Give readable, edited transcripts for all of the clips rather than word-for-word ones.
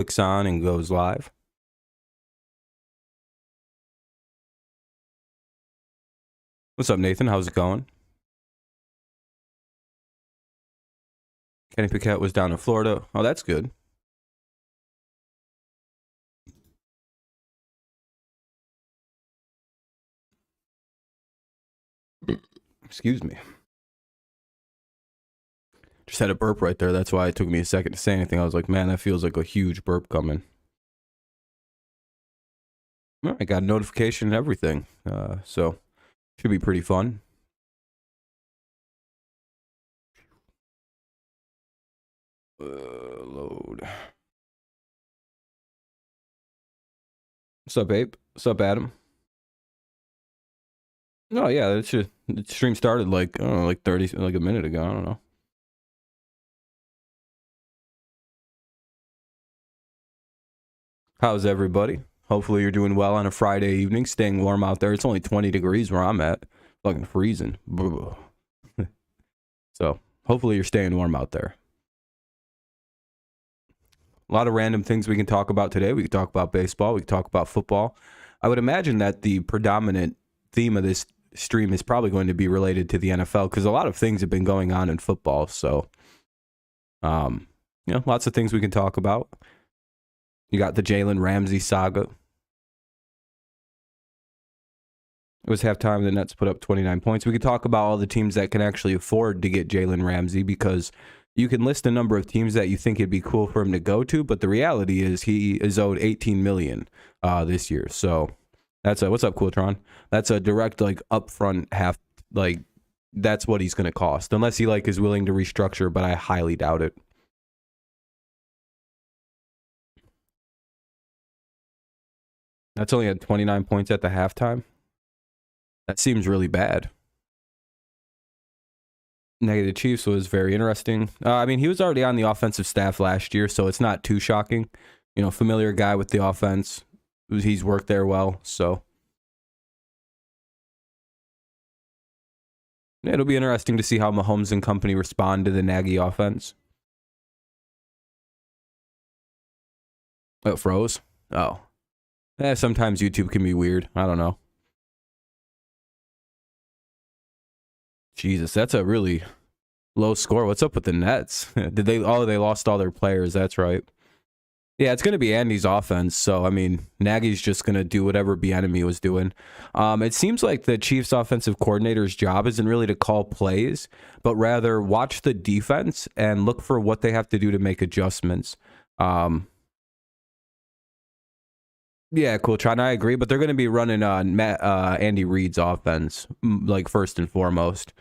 clicks on and goes live. What's up, Nathan? How's it going? Kenny Piquette was down in Florida. Oh, that's good. Excuse me. Just had a burp right there. That's why it took me a second to say anything. I was like, man, that feels like a huge burp coming. I got a notification and everything. So should be pretty fun. Load. What's up, Abe? What's up, Adam? Oh yeah, the stream started like 30, like a minute ago. I don't know. How's everybody? Hopefully you're doing well on a Friday evening, staying warm out there. It's only 20 degrees where I'm at. Fucking freezing. So hopefully you're staying warm out there. A lot of random things we can talk about today. We can talk about baseball. We can talk about football. I would imagine that the predominant theme of this stream is probably going to be related to the NFL because a lot of things have been going on in football. So, lots of things we can talk about. You got the Jalen Ramsey saga. It was halftime. The Nets put up 29 points. We could talk about all the teams that can actually afford to get Jalen Ramsey because you can list a number of teams that you think it'd be cool for him to go to, but the reality is he is owed $18 million this year. So that's what's up, Cooltron? That's a direct upfront that's what he's going to cost, unless he is willing to restructure, but I highly doubt it. That's only at 29 points at the halftime. That seems really bad. Negative Chiefs was very interesting. He was already on the offensive staff last year, so it's not too shocking. Familiar guy with the offense. He's worked there well, so. Yeah, it'll be interesting to see how Mahomes and company respond to the Nagy offense. Oh, it froze? Oh. Sometimes YouTube can be weird. I don't know. Jesus, that's a really low score. What's up with the Nets? They lost all their players. That's right. Yeah, it's going to be Andy's offense. So, Nagy's just going to do whatever Bieniemy was doing. It seems like the Chiefs offensive coordinator's job isn't really to call plays, but rather watch the defense and look for what they have to do to make adjustments. Yeah, cool, Tron. I agree, but they're going to be running Andy Reid's offense, first and foremost.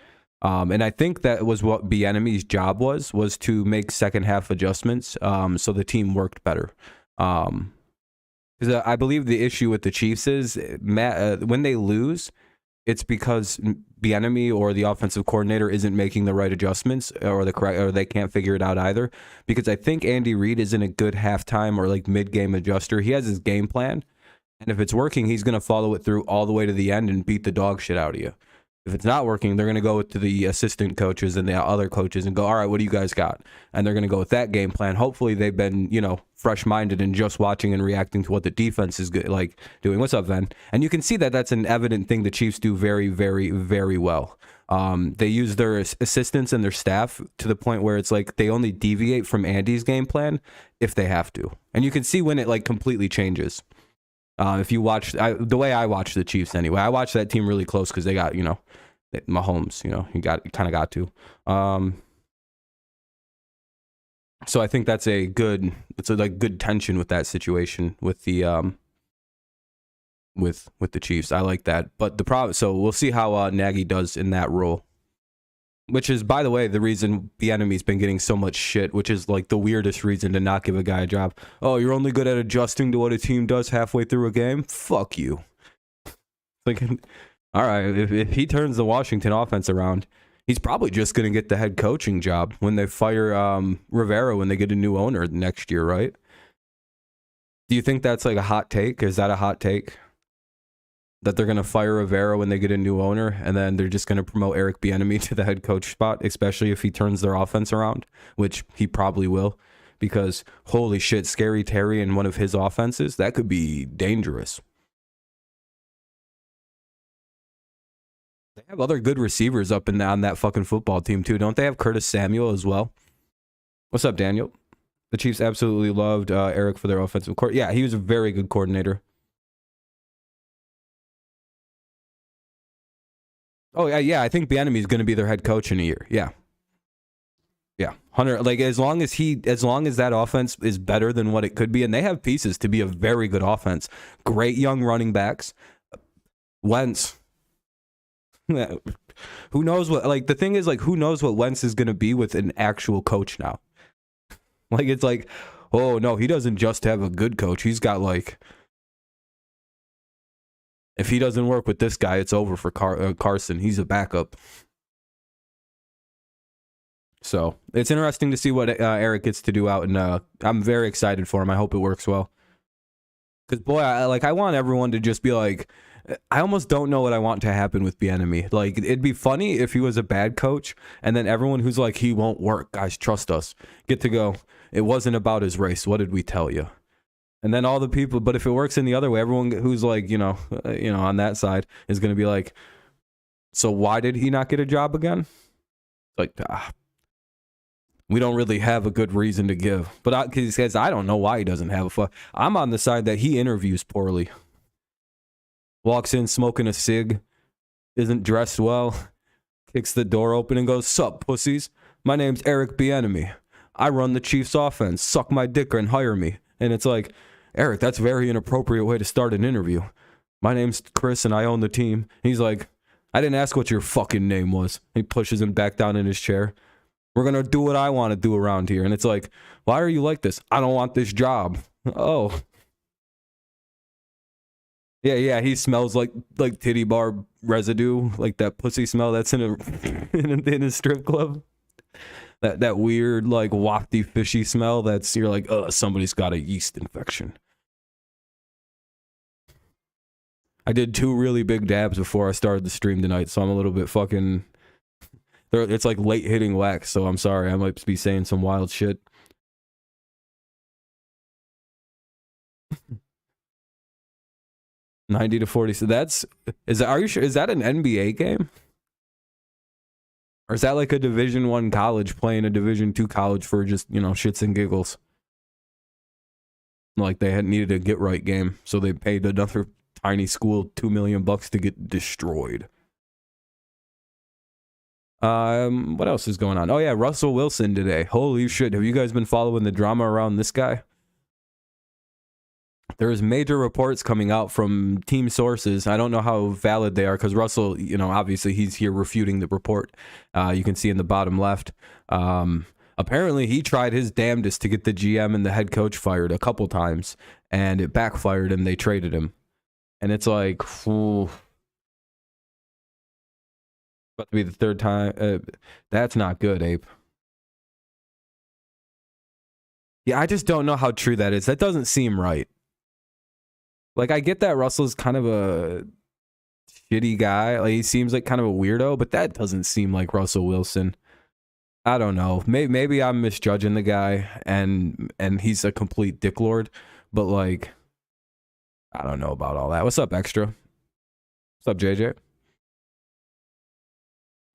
And I think that was what Bieniemy's job was to make second half adjustments so the team worked better. Because I believe the issue with the Chiefs is when they lose, it's because Bieniemy or the offensive coordinator isn't making the right adjustments or they can't figure it out either. Because I think Andy Reid isn't a good halftime or mid-game adjuster. He has his game plan, and if it's working, he's going to follow it through all the way to the end and beat the dog shit out of you. If it's not working, they're going to go to the assistant coaches and the other coaches and go, all right, what do you guys got? And they're going to go with that game plan. Hopefully they've been, fresh-minded and just watching and reacting to what the defense is doing. What's up, Ven? And you can see that that's an evident thing the Chiefs do very, very, very well. They use their assistants and their staff to the point where it's they only deviate from Andy's game plan if they have to. And you can see when it completely changes. If you watch the way I watch the Chiefs anyway, I watch that team really close because they got, Mahomes, you kind of got to. So I think that's good tension with that situation with the with the Chiefs. I like that. But so we'll see how Nagy does in that role. Which is, by the way, the reason Bieniemy's been getting so much shit, which is the weirdest reason to not give a guy a job. Oh, you're only good at adjusting to what a team does halfway through a game? Fuck you. All right, if he turns the Washington offense around, he's probably just going to get the head coaching job when they fire Rivera when they get a new owner next year, right? Do you think that's a hot take? Is that a hot take? That they're going to fire Rivera when they get a new owner, and then they're just going to promote Eric Bieniemy to the head coach spot, especially if he turns their offense around, which he probably will, because holy shit, Scary Terry in one of his offenses, that could be dangerous. They have other good receivers up and down that fucking football team too. Don't they have Curtis Samuel as well? What's up, Daniel? The Chiefs absolutely loved Eric for their offensive court. Yeah, he was a very good coordinator. Oh yeah. I think Bieniemy is going to be their head coach in a year. Yeah. 100. Like as long as that offense is better than what it could be, and they have pieces to be a very good offense. Great young running backs. Wentz. Who knows what? Like the thing is, like who knows what Wentz is going to be with an actual coach now? Like it's like, oh no, he doesn't just have a good coach. He's got like. If he doesn't work with this guy, it's over for Carson. He's a backup. So it's interesting to see what Eric gets to do out, and I'm very excited for him. I hope it works well. Because boy, I want everyone to just be like, I almost don't know what I want to happen with Bieniemy. Like it'd be funny if he was a bad coach, and then everyone who's like he won't work, guys, trust us, get to go. It wasn't about his race. What did we tell you? And then all the people, but if it works in the other way, everyone who's like, on that side is going to be like, so why did he not get a job again? Like, we don't really have a good reason to give. But he says, I don't know why he doesn't have a fuck. I'm on the side that he interviews poorly. Walks in smoking a cig, isn't dressed well, kicks the door open and goes, sup, pussies? My name's Eric Bieniemy. I run the Chiefs offense. Suck my dick and hire me. And it's like, Eric, that's a very inappropriate way to start an interview. My name's Chris and I own the team. He's like, I didn't ask what your fucking name was. He pushes him back down in his chair. We're going to do what I want to do around here. And it's like, why are you like this? I don't want this job. Oh. Yeah, he smells like titty bar residue, like that pussy smell that's in a strip club. That weird, like, wafty, fishy smell that's, you're like, somebody's got a yeast infection. I did 2 really big dabs before I started the stream tonight, so I'm a little bit fucking... It's like late hitting wax, so I'm sorry. I might be saying some wild shit. $90 to $40. So are you sure? Is that an NBA game? Or is that like a Division I college playing a Division II college for just, shits and giggles? Like they had needed a get right game, so they paid another tiny school $2 million to get destroyed. What else is going on? Oh yeah, Russell Wilson today. Holy shit. Have you guys been following the drama around this guy? There's major reports coming out from team sources. I don't know how valid they are because Russell, obviously he's here refuting the report. You can see in the bottom left. Apparently he tried his damnedest to get the GM and the head coach fired a couple times, and it backfired and they traded him. And it's like, about to be the 3rd time. That's not good, Ape. Yeah, I just don't know how true that is. That doesn't seem right. Like, I get that Russell's kind of a shitty guy. Like, he seems like kind of a weirdo, but that doesn't seem like Russell Wilson. I don't know. Maybe I'm misjudging the guy, and he's a complete dicklord. But, like, I don't know about all that. What's up, Extra? What's up, JJ?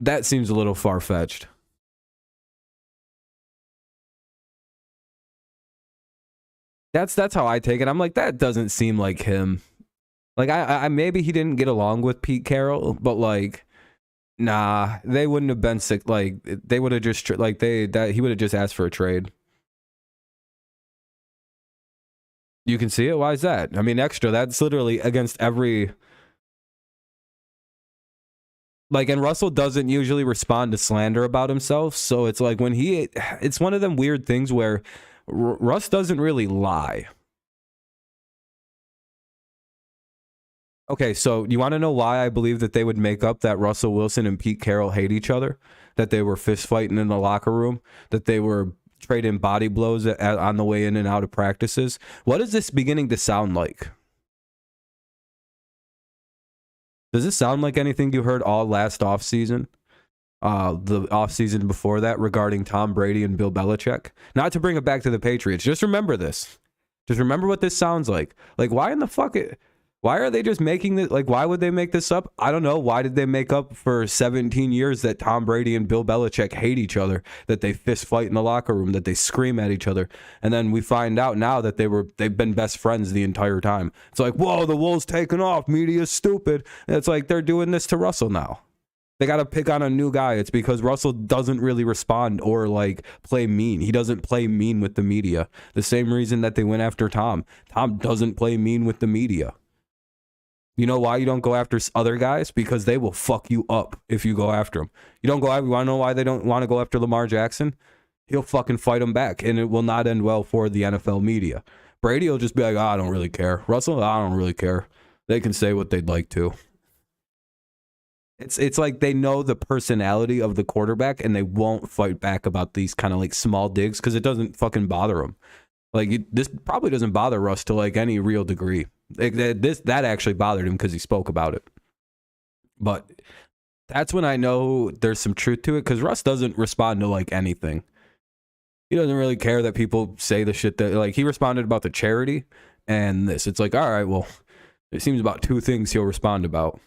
That seems a little far-fetched. That's how I take it. I'm like, that doesn't seem like him. Like, I maybe he didn't get along with Pete Carroll, but like, nah, they wouldn't have been sick. Like, they would have just he would have just asked for a trade. You can see it. Why is that? I mean, Extra. That's literally against every. Like, and Russell doesn't usually respond to slander about himself, so it's like when it's one of them weird things where Russ doesn't really lie. Okay, so you want to know why I believe that they would make up that Russell Wilson and Pete Carroll hate each other? That they were fist fighting in the locker room? That they were trading body blows on the way in and out of practices? What is this beginning to sound like? Does this sound like anything you heard all last offseason? the offseason before that regarding Tom Brady and Bill Belichick. Not to bring it back to the Patriots. Just remember this. Just remember what this sounds like. Like, why in the fuck why are they just making this? Like, why would they make this up? I don't know. Why did they make up for 17 years that Tom Brady and Bill Belichick hate each other, that they fist fight in the locker room, that they scream at each other? And then we find out now that they've been best friends the entire time. It's like, whoa, the wool's taken off. Media's stupid. And it's like they're doing this to Russell now. They got to pick on a new guy. It's because Russell doesn't really respond or like play mean. He doesn't play mean with the media. The same reason that they went after Tom. Tom doesn't play mean with the media. You know why you don't go after other guys? Because they will fuck you up if you go after them. You don't go after, you want to know why they don't want to go after Lamar Jackson? He'll fucking fight them back, and it will not end well for the NFL media. Brady will just be like, I don't really care. Russell, I don't really care. They can say what they'd like to. It's like they know the personality of the quarterback, and they won't fight back about these kind of like small digs because it doesn't fucking bother them. Like, this probably doesn't bother Russ to like any real degree. That actually bothered him because he spoke about it. But that's when I know there's some truth to it, because Russ doesn't respond to like anything. He doesn't really care that people say the shit that, like, he responded about the charity and this. It's like, all right, well, it seems about two things he'll respond about.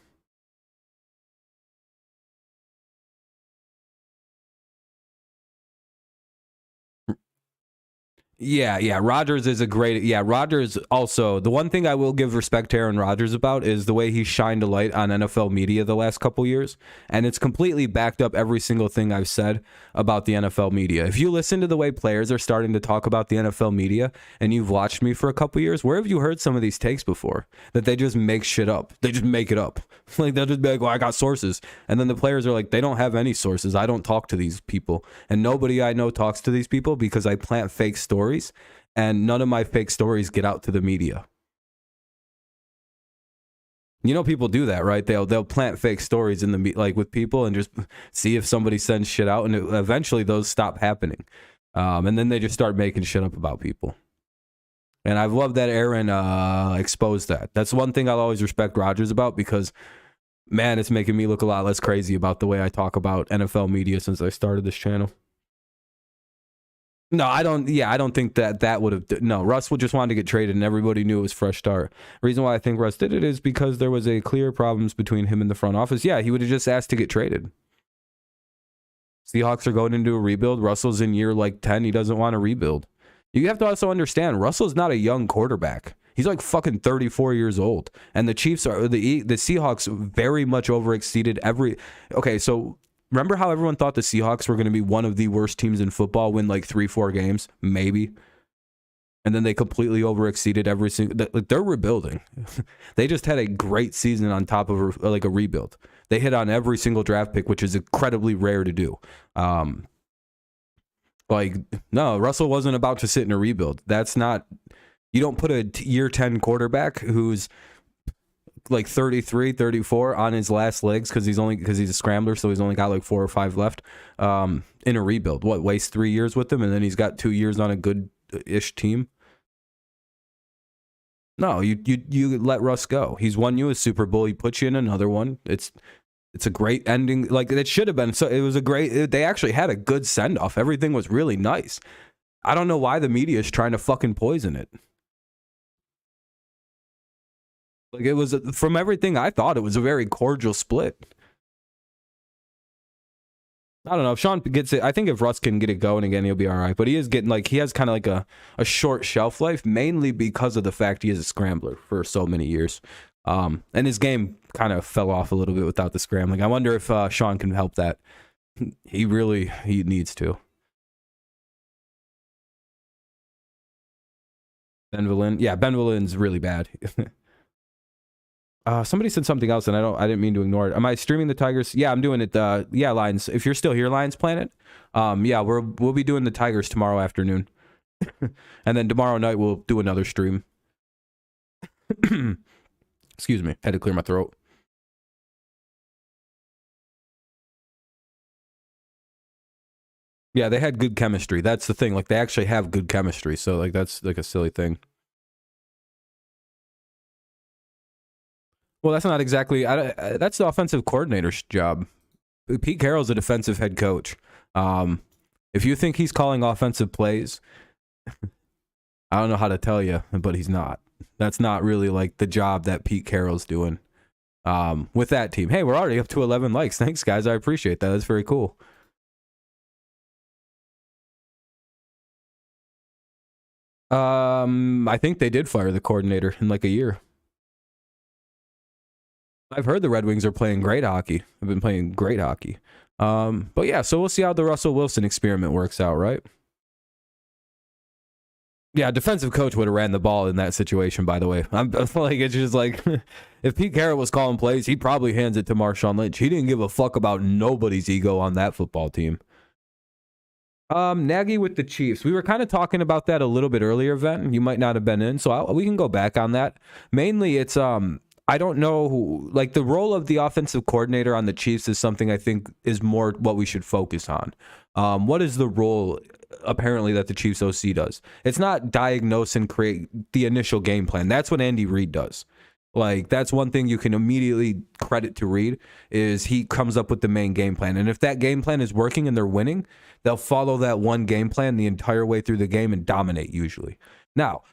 Yeah. Rodgers is a great. Yeah, Rodgers also. The one thing I will give respect to Aaron Rodgers about is the way he shined a light on NFL media the last couple years. And it's completely backed up every single thing I've said about the NFL media. If you listen to the way players are starting to talk about the NFL media, and you've watched me for a couple years, where have you heard some of these takes before? That they just make shit up. They just make it up. Like, they'll just be like, well, I got sources. And then the players are like, they don't have any sources. I don't talk to these people. And nobody I know talks to these people because I plant fake stories. And none of my fake stories get out to the media. You know, people do that, right? They'll plant fake stories in the like with people and just see if somebody sends shit out, and eventually those stop happening. And then they just start making shit up about people. And I've loved that Aaron exposed that. That's one thing I'll always respect Rodgers about, because, man, it's making me look a lot less crazy about the way I talk about NFL media since I started this channel. No, I don't. Yeah, I don't think that would have. No, Russ would just want to get traded, and everybody knew it was fresh start. Reason why I think Russ did it is because there was a clear problems between him and the front office. Yeah, he would have just asked to get traded. Seahawks are going into a rebuild. Russell's in year like 10. He doesn't want to rebuild. You have to also understand, Russell's not a young quarterback. He's like fucking 34 years old, and the Chiefs are the Seahawks very much overexceeded every. Okay, so. Remember how everyone thought the Seahawks were going to be one of the worst teams in football, win like 3-4 games, maybe? And then they completely overexceeded every single... Like, they're rebuilding. They just had a great season on top of like a rebuild. They hit on every single draft pick, which is incredibly rare to do. Like, no, Russell wasn't about to sit in a rebuild. That's not... You don't put a year 10 quarterback who's like 33, 34 on his last legs because he's a scrambler, so he's only got like 4 or 5 left in a rebuild. What, waste 3 years with him, and then he's got 2 years on a good-ish team? No, you let Russ go. He's won you a Super Bowl. He put you in another one. It's a great ending. Like, it should have been. So it was a great. They actually had a good send off. Everything was really nice. I don't know why the media is trying to fucking poison it. Like, it was, from everything I thought, it was a very cordial split. I don't know if Sean gets it. I think if Russ can get it going again, he'll be all right. But he is getting, like, he has kind of like a short shelf life, mainly because of the fact he is a scrambler for so many years. And his game kind of fell off a little bit without the scrambling. I wonder if Sean can help that. He needs to. Ben Vallin. Yeah, Ben Vallin's really bad. Somebody said something else, and I didn't mean to ignore it. Am I streaming the Tigers? Yeah, I'm doing it. Yeah, Lions. If you're still here, Lions Planet. Yeah, we'll be doing the Tigers tomorrow afternoon, and then tomorrow night we'll do another stream. Excuse me, had to clear my throat. Yeah, they had good chemistry. That's the thing. Like, they actually have good chemistry. So, like, that's like a silly thing. Well, that's not exactly. That's the offensive coordinator's job. Pete Carroll's a defensive head coach. If you think he's calling offensive plays, I don't know how to tell you, but he's not. That's not really like the job that Pete Carroll's doing with that team. Hey, we're already up to 11 likes. Thanks, guys. I appreciate that. That's very cool. I think they did fire the coordinator in like a year. I've heard the Red Wings are playing great hockey. I've been playing great hockey. But yeah, so we'll see how the Russell Wilson experiment works out, right? Yeah, defensive coach would have ran the ball in that situation, by the way. I'm like, it's just like, if Pete Carroll was calling plays, he probably hands it to Marshawn Lynch. He didn't give a fuck about nobody's ego on that football team. Nagy with the Chiefs. We were kind of talking about that a little bit earlier, Ven. You might not have been in, so we can go back on that. Mainly, it's I don't know who, like, the role of the offensive coordinator on the Chiefs is something I think is more what we should focus on. What is the role apparently that the Chiefs OC does? It's not diagnose and create the initial game plan. That's what Andy Reid does. Like, that's one thing you can immediately credit to Reid, is he comes up with the main game plan. And if that game plan is working and they're winning, they'll follow that one game plan the entire way through the game and dominate usually. Now,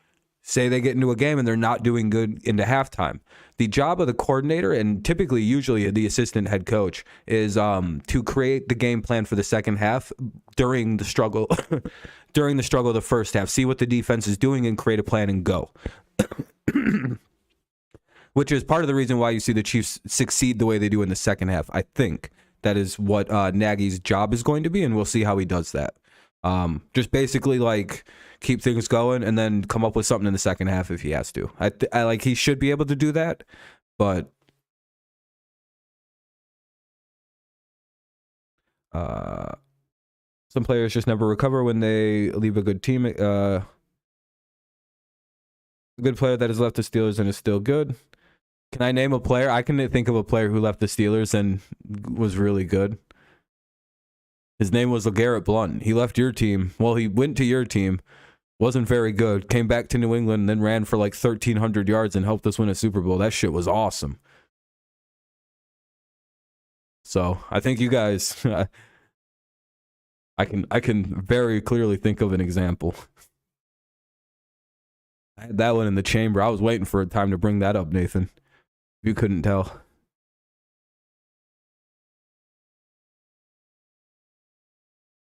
say they get into a game and they're not doing good into halftime. The job of the coordinator, and typically usually the assistant head coach, is to create the game plan for the second half during the struggle during the struggle of the first half. See what the defense is doing and create a plan and go. Which is part of the reason why you see the Chiefs succeed the way they do in the second half. I think that is what Nagy's job is going to be, and we'll see how he does that. Just basically like keep things going and then come up with something in the second half if he has to. I like he should be able to do that, but some players just never recover when they leave a good team. A good player that has left the Steelers and is still good. Can I name a player? I can think of a player who left the Steelers and was really good. His name was LeGarrette Blount. He left your team. Well, he went to your team, wasn't very good, came back to New England, and then ran for like 1,300 yards and helped us win a Super Bowl. That shit was awesome. So I think you guys, I can very clearly think of an example. I had that one in the chamber. I was waiting for a time to bring that up, Nathan. You couldn't tell.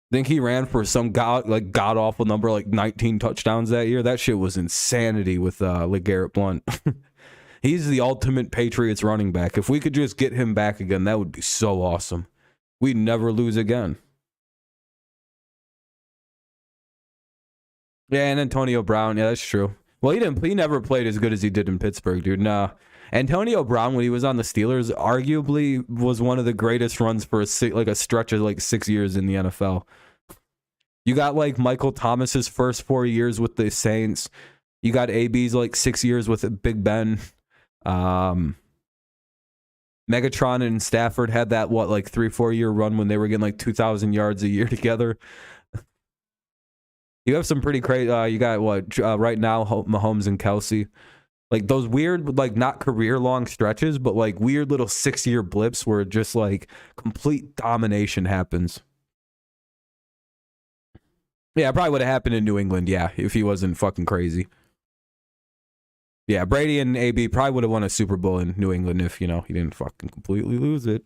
I think he ran for some god awful number, like 19 touchdowns that year. That shit was insanity with LeGarrette Blount. He's the ultimate Patriots running back. If we could just get him back again, that would be so awesome. We'd never lose again. Yeah, and Antonio Brown. Yeah, that's true. Well, he never played as good as he did in Pittsburgh, dude. Nah. Antonio Brown, when he was on the Steelers, arguably was one of the greatest runs for a stretch of like 6 years in the NFL. You got like Michael Thomas's first 4 years with the Saints. You got AB's like 6 years with Big Ben. Megatron and Stafford had that, like 3-4 year run when they were getting like 2,000 yards a year together. You have some pretty crazy. You got right now, Mahomes and Kelsey. Like those weird, like not career long stretches, but like weird little 6 year blips where just like complete domination happens. Yeah, it probably would have happened in New England, yeah, if he wasn't fucking crazy. Yeah, Brady and AB probably would have won a Super Bowl in New England if, he didn't fucking completely lose it.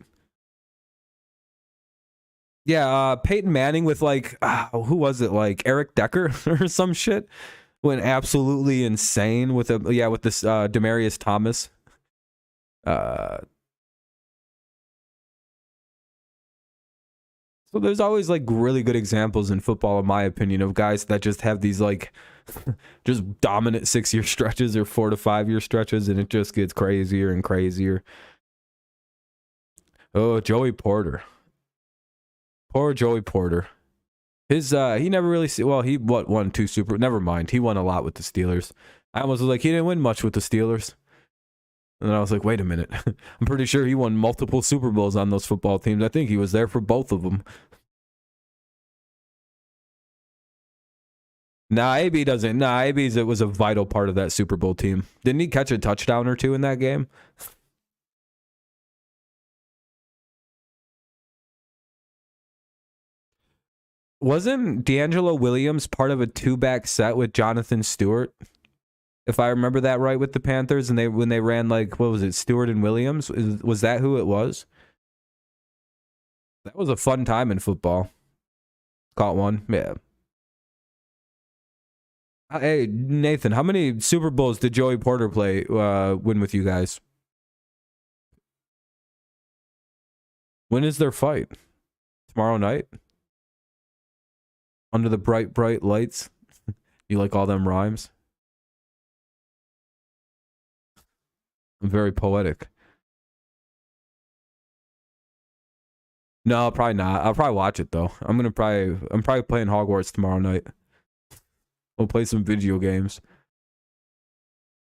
Yeah, Peyton Manning with like, who was it? Like Eric Decker or some shit? Went absolutely insane with this Demaryius Thomas. So there's always like really good examples in football, in my opinion, of guys that just have these like just dominant 6 year stretches or 4 to 5 year stretches, and it just gets crazier and crazier. Oh, Joey Porter. Poor Joey Porter. His he never really he won 2 Super. Never mind, he won a lot with the Steelers. I almost was like, he didn't win much with the Steelers. And then I was like, wait a minute. I'm pretty sure he won multiple Super Bowls on those football teams. I think he was there for both of them. Nah, AB doesn't. Nah, it was a vital part of that Super Bowl team. Didn't he catch a touchdown or two in that game? Wasn't D'Angelo Williams part of a 2-back set with Jonathan Stewart? If I remember that right, with the Panthers, and when they ran, like, what was it, Stewart and Williams? Was that who it was? That was a fun time in football. Caught one, yeah. Hey, Nathan, how many Super Bowls did Joey Porter win with you guys? When is their fight? Tomorrow night? Under the bright, bright lights? You like all them rhymes? I'm very poetic. No, probably not. I'll probably watch it though. I'm probably playing Hogwarts tomorrow night. We'll play some video games.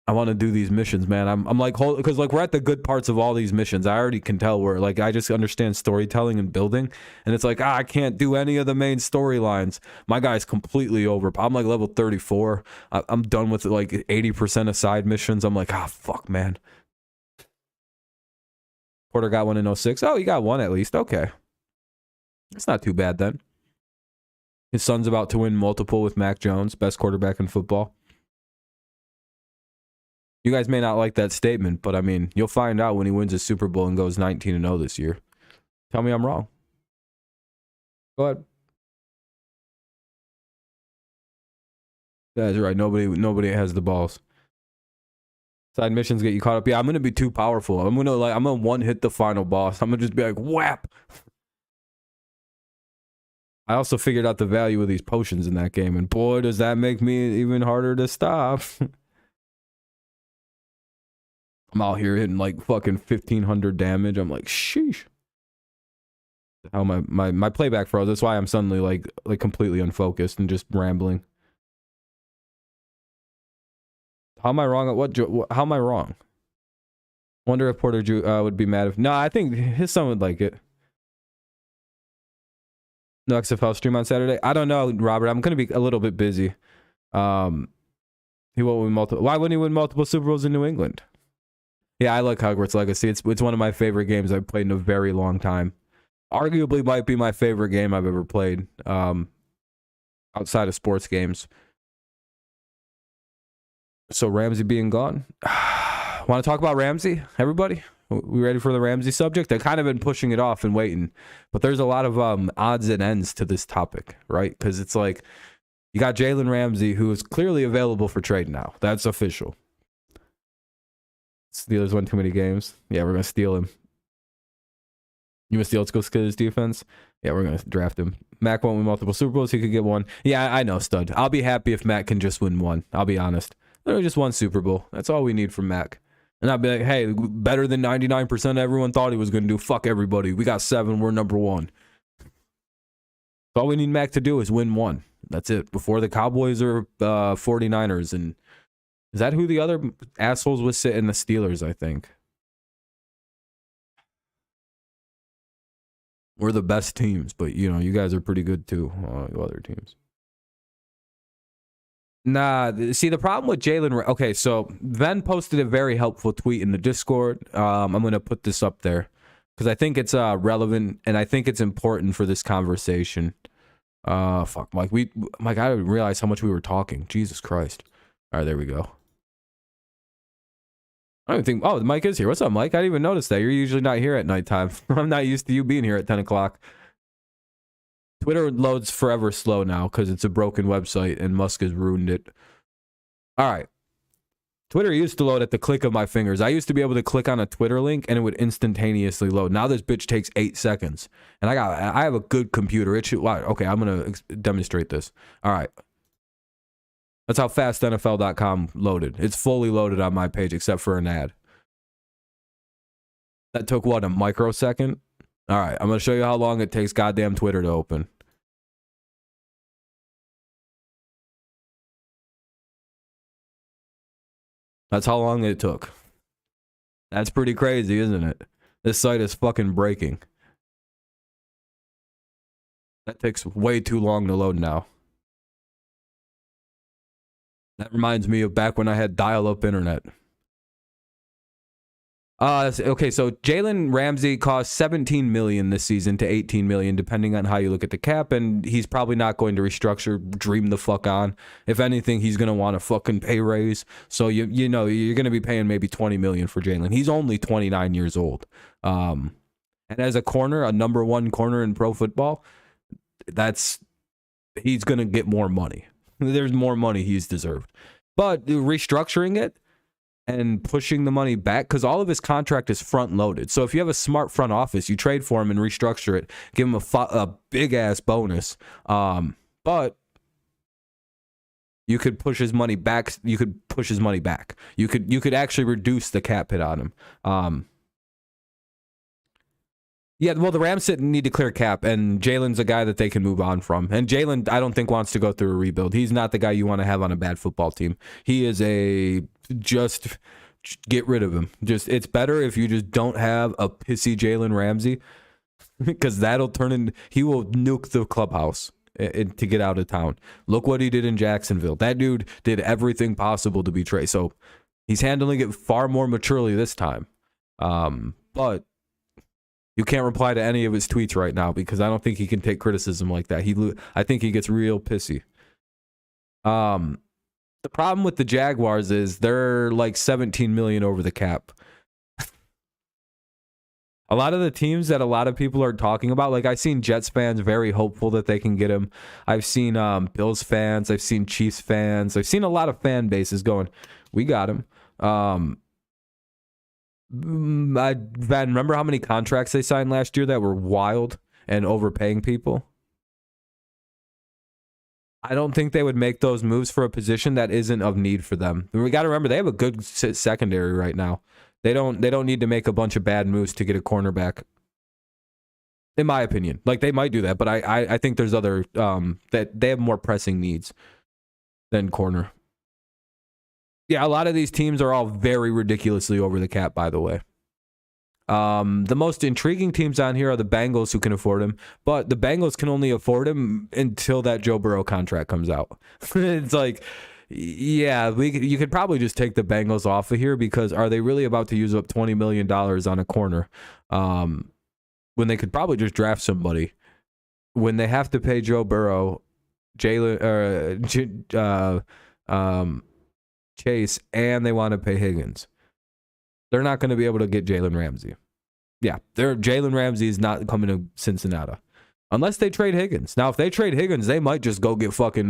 I want to do these missions, man. I'm like, because like we're at the good parts of all these missions. I already can tell where, like, I just understand storytelling and building, and it's like, I can't do any of the main storylines. My guy's completely over. I'm like level 34. I'm done with like 80% of side missions. I'm like, fuck, man. Porter got one in 06. Oh, he got one at least. Okay. It's not too bad then. His son's about to win multiple with Mac Jones, best quarterback in football. You guys may not like that statement, but I mean, you'll find out when he wins a Super Bowl and goes 19-0 this year. Tell me I'm wrong. Go ahead. That's right. Nobody has the balls. Side missions get you caught up. Yeah, I'm gonna be too powerful. I'm gonna one hit the final boss. I'm gonna just be like, whap. I also figured out the value of these potions in that game, and boy, does that make me even harder to stop. I'm out here hitting like fucking 1,500 damage. I'm like, sheesh. How my playback froze. That's why I'm suddenly like completely unfocused and just rambling. How am I wrong at what? How am I wrong? Wonder if Porter would be mad if. No, I think his son would like it. No XFL stream on Saturday. I don't know, Robert. I'm gonna be a little bit busy. He won't win multiple. Why wouldn't he win multiple Super Bowls in New England? Yeah, I like Hogwarts Legacy. It's one of my favorite games I've played in a very long time. Arguably might be my favorite game I've ever played. Outside of sports games. So Ramsey being gone. Want to talk about Ramsey, everybody? We ready for the Ramsey subject? I've kind of been pushing it off and waiting, but there's a lot of odds and ends to this topic, right? Because it's like you got Jalen Ramsey, who is clearly available for trade now. That's official. Steelers won too many games. Yeah, we're gonna steal him. You want to steal his defense? Yeah, we're gonna draft him. Mac won't win multiple Super Bowls. He could get one. Yeah, I know, stud. I'll be happy if Mac can just win one. I'll be honest. Literally just one Super Bowl. That's all we need from Mac. And I'll be like, hey, better than 99% of everyone thought he was going to do. Fuck everybody. We got 7. We're number 1. All we need Mac to do is win one. That's it. Before the Cowboys or 49ers. And is that who the other assholes was sitting? The Steelers, I think. We're the best teams, but, you know, you guys are pretty good too. Other teams. Nah, see, the problem with Jalen... Okay, so Ven posted a very helpful tweet in the Discord. I'm going to put this up there because I think it's relevant and I think it's important for this conversation. Fuck, Mike. Mike, I didn't realize how much we were talking. Jesus Christ. All right, there we go. I don't think... Oh, Mike is here. What's up, Mike? I didn't even notice that. You're usually not here at nighttime. I'm not used to you being here at 10 o'clock. Twitter loads forever slow now because it's a broken website and Musk has ruined it. All right. Twitter used to load at the click of my fingers. I used to be able to click on a Twitter link and it would instantaneously load. Now this bitch takes 8 seconds. And I have a good computer. It should... Wow, okay, I'm going to demonstrate this. All right. That's how fast NFL.com loaded. It's fully loaded on my page except for an ad. That took, what, a microsecond? All right, I'm going to show you how long it takes goddamn Twitter to open. That's how long it took. That's pretty crazy, isn't it? This site is fucking breaking. That takes way too long to load now. That reminds me of back when I had dial-up internet. Okay, so Jalen Ramsey cost 17 million this season to 18 million, depending on how you look at the cap, and he's probably not going to restructure. Dream the fuck on. If anything, he's gonna want a fucking pay raise. So you know you're gonna be paying maybe 20 million for Jalen. He's only 29 years old. And as a corner, a number one corner in pro football, he's gonna get more money. There's more money he's deserved, but restructuring it and pushing the money back, because all of his contract is front loaded. So if you have a smart front office, you trade for him and restructure it, give him a big ass bonus. But you could push his money back. You could push his money back. You could actually reduce the cap hit on him. Yeah, well, the Rams need to clear cap, and Jalen's a guy that they can move on from. And Jalen, I don't think, wants to go through a rebuild. He's not the guy you want to have on a bad football team. He is just get rid of him. It's better if you just don't have a pissy Jalen Ramsey, because he will nuke the clubhouse to get out of town. Look what he did in Jacksonville. That dude did everything possible to betray. So he's handling it far more maturely this time. But you can't reply to any of his tweets right now, because I don't think he can take criticism like that. I think he gets real pissy. The problem with the Jaguars is they're like 17 million over the cap. A lot of the teams that a lot of people are talking about, like I've seen Jets fans very hopeful that they can get him. I've seen Bills fans. I've seen Chiefs fans. I've seen a lot of fan bases going, we got him. Remember how many contracts they signed last year that were wild and overpaying people? I don't think they would make those moves for a position that isn't of need for them. We got to remember, they have a good secondary right now. They don't need to make a bunch of bad moves to get a cornerback, in my opinion. Like, they might do that, but I think there's other that they have more pressing needs than corner. Yeah, a lot of these teams are all very ridiculously over the cap, by the way. The most intriguing teams on here are the Bengals, who can afford him, but the Bengals can only afford him until that Joe Burrow contract comes out. It's like, yeah, you could probably just take the Bengals off of here, because are they really about to use up $20 million on a corner when they could probably just draft somebody? When they have to pay Joe Burrow, Chase, and they want to pay Higgins, they're not going to be able to get Jalen Ramsey. Yeah, Jalen Ramsey is not coming to Cincinnati unless they trade Higgins. Now, if they trade Higgins, they might just go get fucking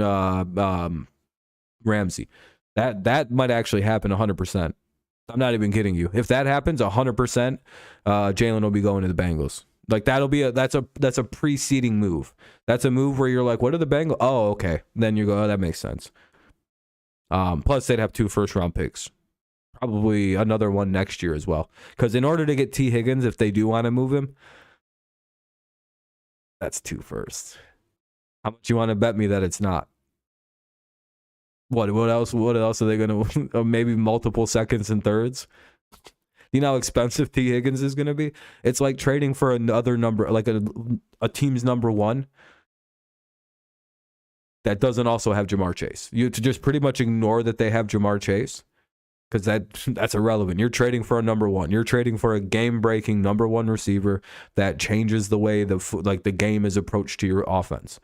Ramsey. That might actually happen 100%. I'm not even kidding you. If that happens, 100%, Jalen will be going to the Bengals. Like, that's a preceding move. That's a move where you're like, what are the Bengals? Oh, okay. Then you go, oh, that makes sense. Plus, they'd have 2 first-round picks. Probably another one next year as well. Because in order to get T. Higgins, if they do want to move him, that's 2 firsts. How much you want to bet me that it's not? What else? What else are they going to? Maybe multiple seconds and thirds? You know how expensive T. Higgins is going to be? It's like trading for another number, like a team's number one that doesn't also have Jamar Chase. You to just pretty much ignore that they have Jamar Chase, because that's irrelevant. You're trading for a number one. You're trading for a game-breaking number one receiver that changes the way the game is approached to your offense.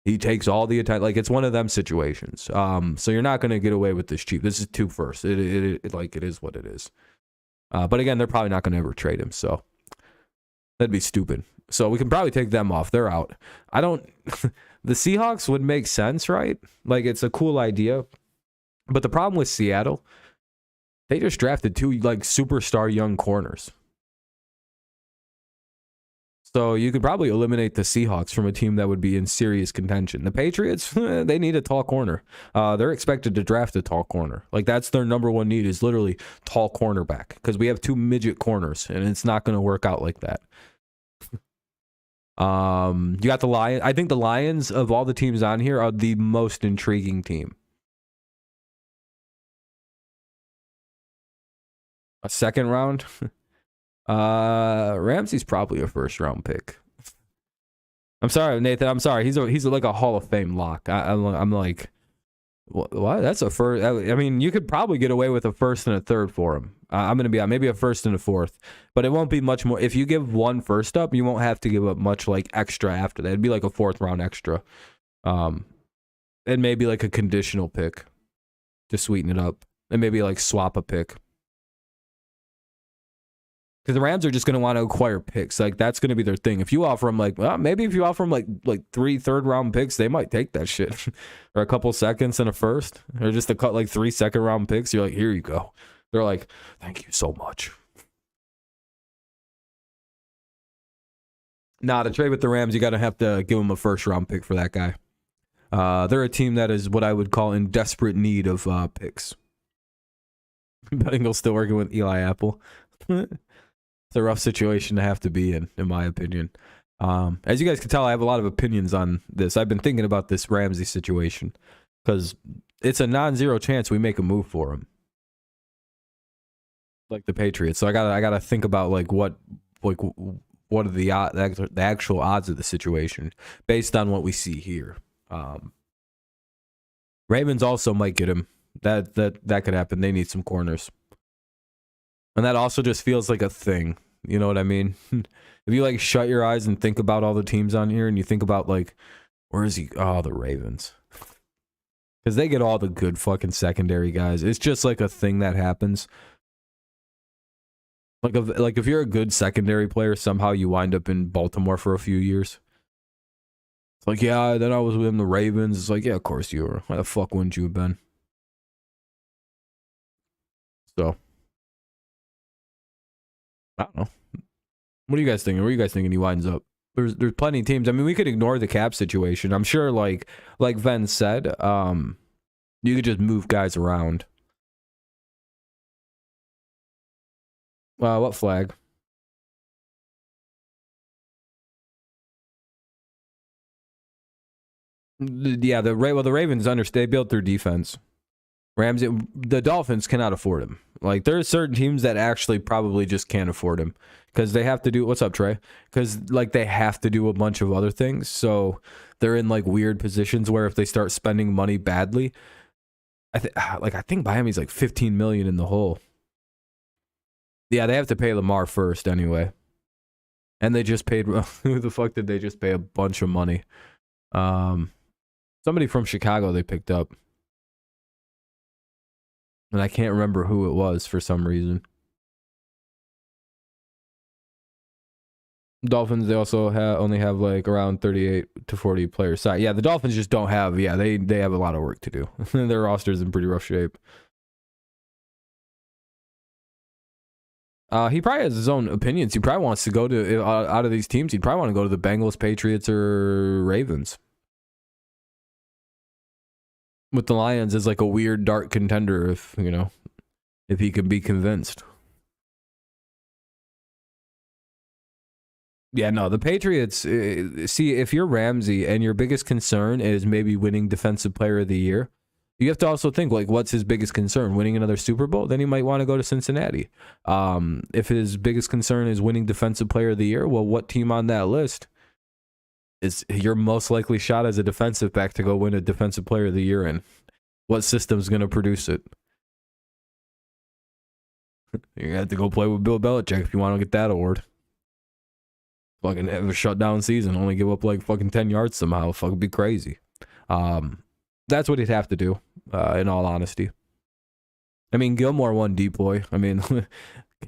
He takes all the attention. Like, it's one of them situations. So you're not going to get away with this cheap. This is 2 firsts. It is what it is. But again, they're probably not going to ever trade him. So that'd be stupid. So we can probably take them off. They're out. The Seahawks would make sense, right? Like, it's a cool idea. But the problem with Seattle, they just drafted 2 like superstar young corners. So you could probably eliminate the Seahawks from a team that would be in serious contention. The Patriots, they need a tall corner. They're expected to draft a tall corner. Like, that's their number one need, is literally tall cornerback, because we have 2 midget corners, and it's not going to work out like that. You got the Lions. I think the Lions, of all the teams on here, are the most intriguing team. A second round? Ramsey's probably a first round pick. I'm sorry, Nathan. I'm sorry. He's like a Hall of Fame lock. I'm like, What? That's a first. I mean, you could probably get away with a first and a third for him. I'm going to be on maybe a first and a fourth, but it won't be much more. If you give one first up, you won't have to give up much like extra after that. It'd be like a fourth round extra, and maybe like a conditional pick to sweeten it up, and maybe like swap a pick. Because the Rams are just going to want to acquire picks. Like, that's going to be their thing. If you offer them, like, well, maybe if you offer them, like 3 third-round picks, they might take that shit. Or a couple seconds and a first. Or just to cut, like, 3 second-round picks. You're like, here you go. They're like, thank you so much. Nah, to trade with the Rams, you got to have to give them a first-round pick for that guy. They're a team that is what I would call in desperate need of picks. Bengals still working with Eli Apple. It's a rough situation to have to be in my opinion. As you guys can tell, I have a lot of opinions on this. I've been thinking about this Ramsey situation because it's a non-zero chance we make a move for him, like the Patriots. So I gotta think about like what are the actual odds of the situation based on what we see here. Ravens also might get him. That could happen. They need some corners. And that also just feels like a thing. You know what I mean? If you like shut your eyes and think about all the teams on here and you think about like, where is he? Oh, the Ravens. Because they get all the good fucking secondary guys. It's just like a thing that happens. Like if you're a good secondary player, somehow you wind up in Baltimore for a few years. It's like, yeah, then I was with the Ravens. It's like, yeah, of course you were. Why the fuck wouldn't you have been? So. I don't know. What are you guys thinking? Where are you guys thinking he winds up? There's plenty of teams. I mean, we could ignore the cap situation. I'm sure, like Ven said, you could just move guys around. What flag? Yeah, the Ravens they built their defense. The Dolphins cannot afford him. Like, there are certain teams that actually probably just can't afford him because they have to do, what's up, Trey? Because, like, they have to do a bunch of other things. So they're in, like, weird positions where if they start spending money badly, I think Miami's like 15 million in the hole. Yeah, they have to pay Lamar first anyway. And they just paid, who the fuck did they just pay a bunch of money? Somebody from Chicago they picked up. And I can't remember who it was for some reason. Dolphins, they also only have like around 38 to 40 players. So, yeah, the Dolphins just don't have, they have a lot of work to do. Their roster's in pretty rough shape. He probably has his own opinions. He probably wants to go to, out of these teams, he'd probably want to go to the Bengals, Patriots, or Ravens. With the Lions as like a weird dark contender if he can be convinced. Yeah, no, the Patriots, see, if you're Ramsey and your biggest concern is maybe winning Defensive Player of the Year, you have to also think, like, what's his biggest concern? Winning another Super Bowl? Then he might want to go to Cincinnati. If his biggest concern is winning Defensive Player of the Year, well, what team on that list is your most likely shot as a defensive back to go win a Defensive Player of the Year in? What system's going to produce it? You have to go play with Bill Belichick if you want to get that award. Fucking have a shutdown season, only give up like fucking 10 yards somehow. Fucking be crazy. That's what he'd have to do, in all honesty. I mean, Gilmore won deploy. I mean, can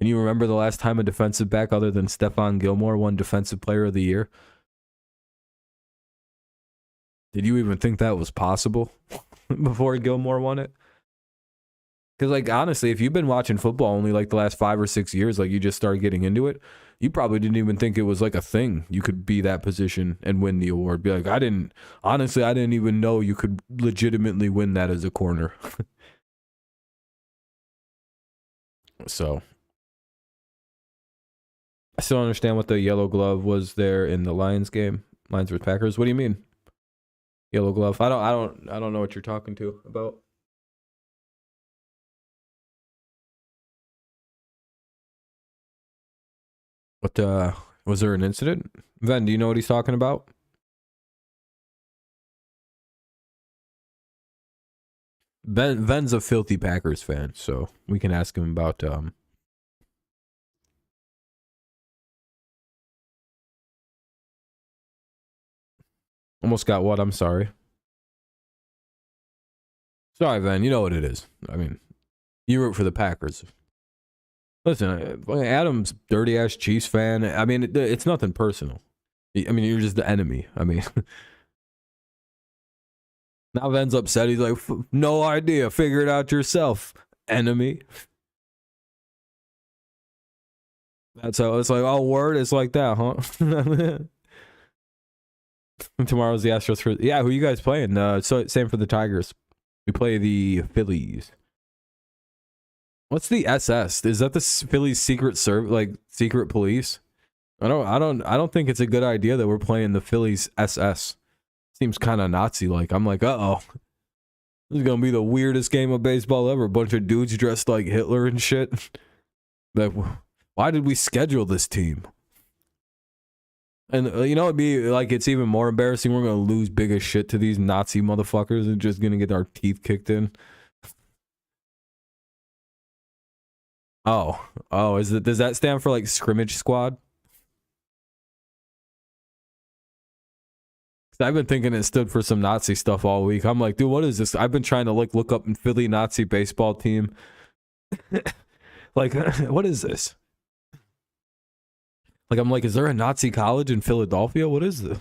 you remember the last time a defensive back other than Stephon Gilmore won Defensive Player of the Year? Did you even think that was possible before Gilmore won it? Because, like, honestly, if you've been watching football only like the last 5 or 6 years, like you just started getting into it, you probably didn't even think it was like a thing. You could be that position and win the award. Be like, I didn't even know you could legitimately win that as a corner. So, I still don't understand what the yellow glove was there in the Lions game. Lions vs. Packers. What do you mean? Yellow glove. I don't know what you're talking to about. What was there an incident? Ven, do you know what he's talking about? Ven's a filthy Packers fan, so we can ask him about almost got what? I'm sorry. Sorry, Ven. You know what it is. I mean, you root for the Packers. Listen, Adam's dirty ass Chiefs fan. I mean, it's nothing personal. I mean, you're just the enemy. I mean, now Ven's upset. He's like, no idea. Figure it out yourself, enemy. That's how it's like. Oh, word. It's like that, huh? Tomorrow's the Astros for who you guys playing? So same for the Tigers. We play the Phillies. What's the SS? Is that the Phillies secret secret police? I don't think it's a good idea that we're playing the Phillies SS. Seems kind of Nazi like. I'm like, uh-oh. This is gonna be the weirdest game of baseball ever. A bunch of dudes dressed like Hitler and shit. Like, why did we schedule this team? And you know, it'd be like, it's even more embarrassing. We're gonna lose big as shit to these Nazi motherfuckers and just gonna get our teeth kicked in. Oh, does that stand for like scrimmage squad? I've been thinking it stood for some Nazi stuff all week. I'm like, dude, what is this? I've been trying to look up in Philly Nazi baseball team. Like, what is this? Like, I'm like, is there a Nazi college in Philadelphia? What is this?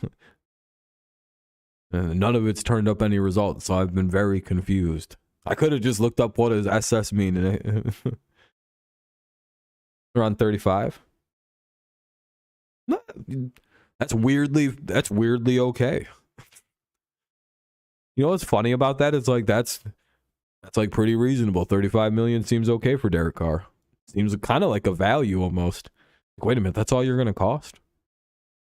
And none of it's turned up any results, so I've been very confused. I could have just looked up what does SS mean. Around 35. That's weirdly okay. You know what's funny about that? It's like that's like pretty reasonable. 35 million seems okay for Derek Carr. Seems kind of like a value almost. Like, wait a minute, that's all you're gonna cost?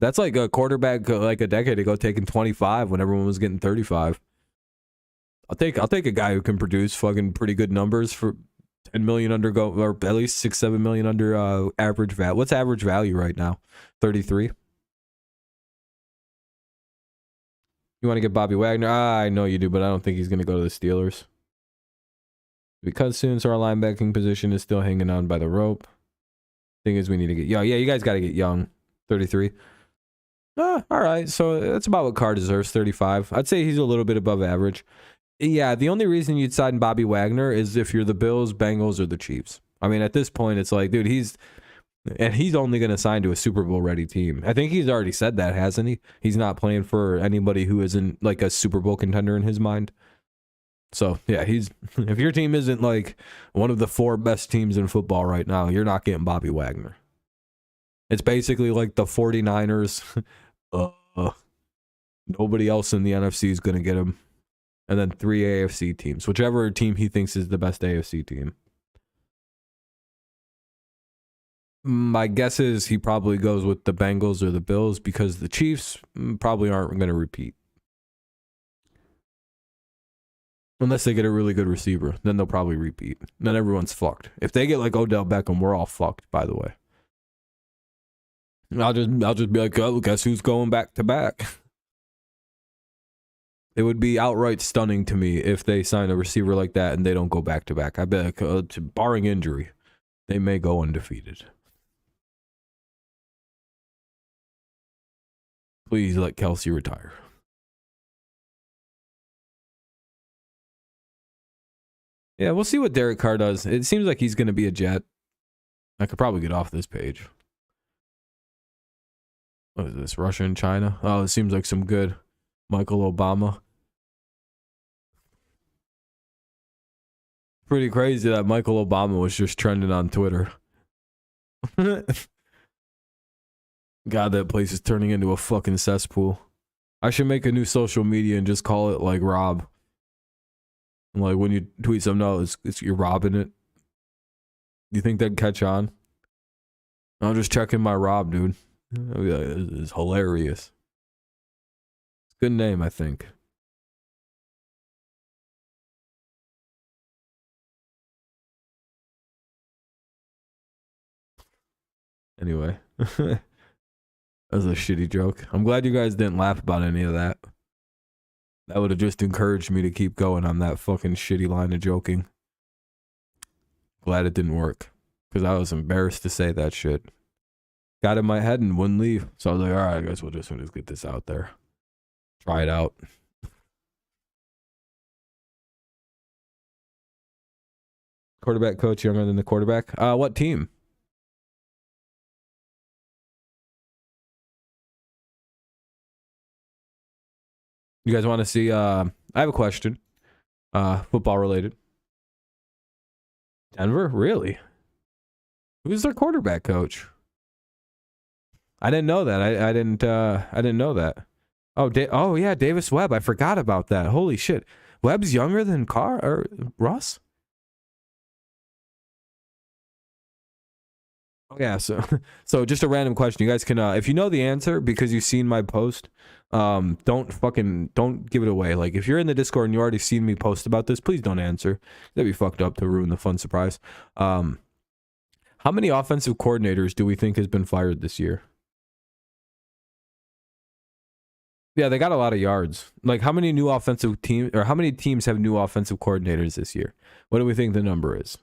That's like a quarterback like a decade ago taking 25 when everyone was getting 35. I'll take a guy who can produce fucking pretty good numbers for 10 million under or at least 6-7 million under average value. What's average value right now? 33. You want to get Bobby Wagner? I know you do, but I don't think he's going to go to the Steelers. Because soon, so our linebacking position is still hanging on by the rope. Thing is, we need to get young. Yeah, you guys got to get young. 33. All right, so that's about what Carr deserves, 35. I'd say he's a little bit above average. Yeah, the only reason you'd sign Bobby Wagner is if you're the Bills, Bengals, or the Chiefs. I mean, at this point, it's like, dude, he's only going to sign to a Super Bowl ready team. I think he's already said that, hasn't he? He's not playing for anybody who isn't like a Super Bowl contender in his mind. So, yeah, if your team isn't like one of the 4 best teams in football right now, you're not getting Bobby Wagner. It's basically like the 49ers. Nobody else in the NFC is going to get him. And then 3 AFC teams, whichever team he thinks is the best AFC team. My guess is he probably goes with the Bengals or the Bills because the Chiefs probably aren't going to repeat. Unless they get a really good receiver, then they'll probably repeat. Then everyone's fucked. If they get like Odell Beckham, we're all fucked, by the way. I'll just be like, oh, guess who's going back to back? It would be outright stunning to me if they sign a receiver like that and they don't go back to back. I bet, barring injury, they may go undefeated. Please let Kelsey retire. Yeah, we'll see what Derek Carr does. It seems like he's going to be a Jet. I could probably get off this page. What is this? Russia and China? Oh, it seems like some good Michael Obama. Pretty crazy that Michael Obama was just trending on Twitter. God, that place is turning into a fucking cesspool. I should make a new social media and just call it like Rob. Like when you tweet something, no, it's you're robbing it. Do you think that'd catch on? I'm just checking my Rob, dude. It's hilarious. Good name, I think. Anyway. That was a shitty joke. I'm glad you guys didn't laugh about any of that. That would have just encouraged me to keep going on that fucking shitty line of joking. Glad it didn't work. Because I was embarrassed to say that shit. Got in my head and wouldn't leave. So I was like, alright, I guess we'll just get this out there. Try it out. Quarterback coach younger than the quarterback. What team? You guys want to see? I have a question. Football related. Denver, really? Who's their quarterback coach? I didn't know that. I didn't know that. Oh yeah, Davis Webb. I forgot about that. Holy shit. Webb's younger than Carr or Russ? Yeah, so just a random question. You guys can if you know the answer because you've seen my post, don't give it away. Like if you're in the Discord and you already seen me post about this, please don't answer. That'd be fucked up to ruin the fun surprise. How many offensive coordinators do we think has been fired this year? Yeah, they got a lot of yards. Like how many new offensive teams or how many teams have new offensive coordinators this year? What do we think the number is?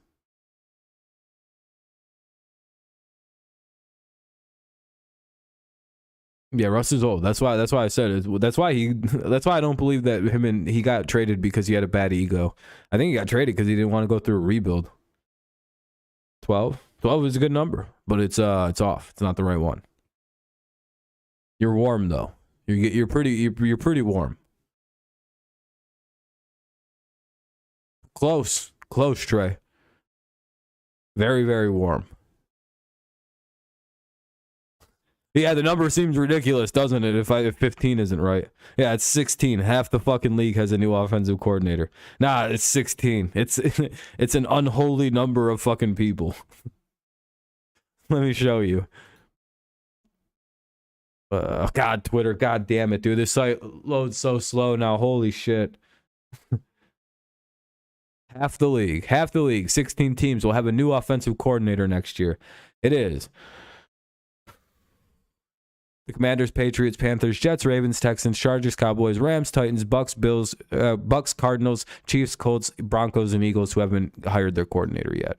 Yeah, Russ is old. That's why I said it. That's why I don't believe that he got traded because he had a bad ego. I think he got traded because he didn't want to go through a rebuild. 12 is a good number, but it's off. It's not the right one. You're warm though. You're pretty warm. Close, Trey. Very, very warm. Yeah, the number seems ridiculous, doesn't it? If 15 isn't right. Yeah, it's 16. Half the fucking league has a new offensive coordinator. Nah, it's 16. It's an unholy number of fucking people. Let me show you. God, Twitter. God damn it, dude. This site loads so slow now. Holy shit. Half the league, 16 teams will have a new offensive coordinator next year. It is the Commanders, Patriots, Panthers, Jets, Ravens, Texans, Chargers, Cowboys, Rams, Titans, Bucks, Bills, Bucks, Cardinals, Chiefs, Colts, Broncos, and Eagles who haven't hired their coordinator yet.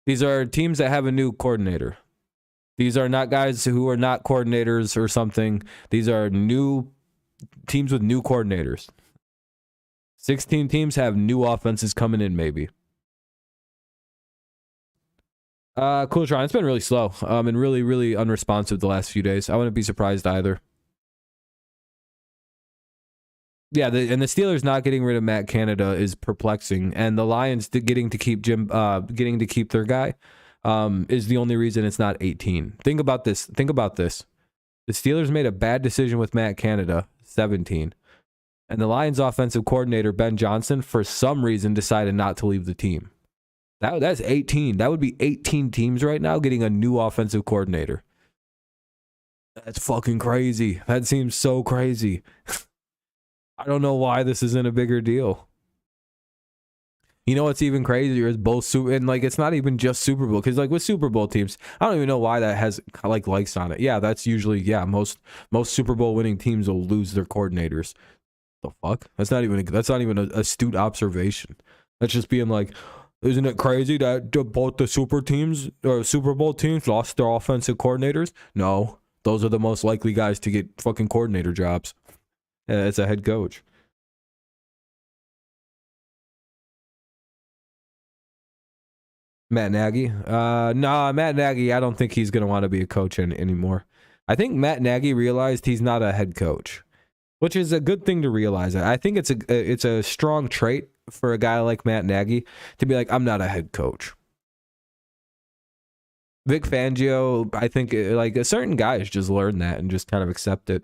These are teams that have a new coordinator. These are not guys who are not coordinators or something. These are new teams with new coordinators. 16 teams have new offenses coming in, maybe. Cool, Tron. It's been really slow and really, really unresponsive the last few days. I wouldn't be surprised either. Yeah, and the Steelers not getting rid of Matt Canada is perplexing, and the Lions getting to keep their guy is the only reason it's not 18. Think about this. The Steelers made a bad decision with Matt Canada, 17, and the Lions offensive coordinator Ben Johnson for some reason decided not to leave the team. That's 18. That would be 18 teams right now getting a new offensive coordinator. That's fucking crazy. That seems so crazy. I don't know why this isn't a bigger deal. You know what's even crazier is both and like it's not even just Super Bowl because like with Super Bowl teams, I don't even know why that has like likes on it. Yeah, that's usually most Super Bowl winning teams will lose their coordinators. The fuck? That's not even an astute observation. That's just being like, isn't it crazy that both the Super Bowl teams lost their offensive coordinators? No, those are the most likely guys to get fucking coordinator jobs. As a head coach. Matt Nagy? Matt Nagy, I don't think he's going to want to be a coach anymore. I think Matt Nagy realized he's not a head coach, which is a good thing to realize. I think it's a strong trait for a guy like Matt Nagy to be like, I'm not a head coach. Vic Fangio, I think like certain guys just learn that and just kind of accept it.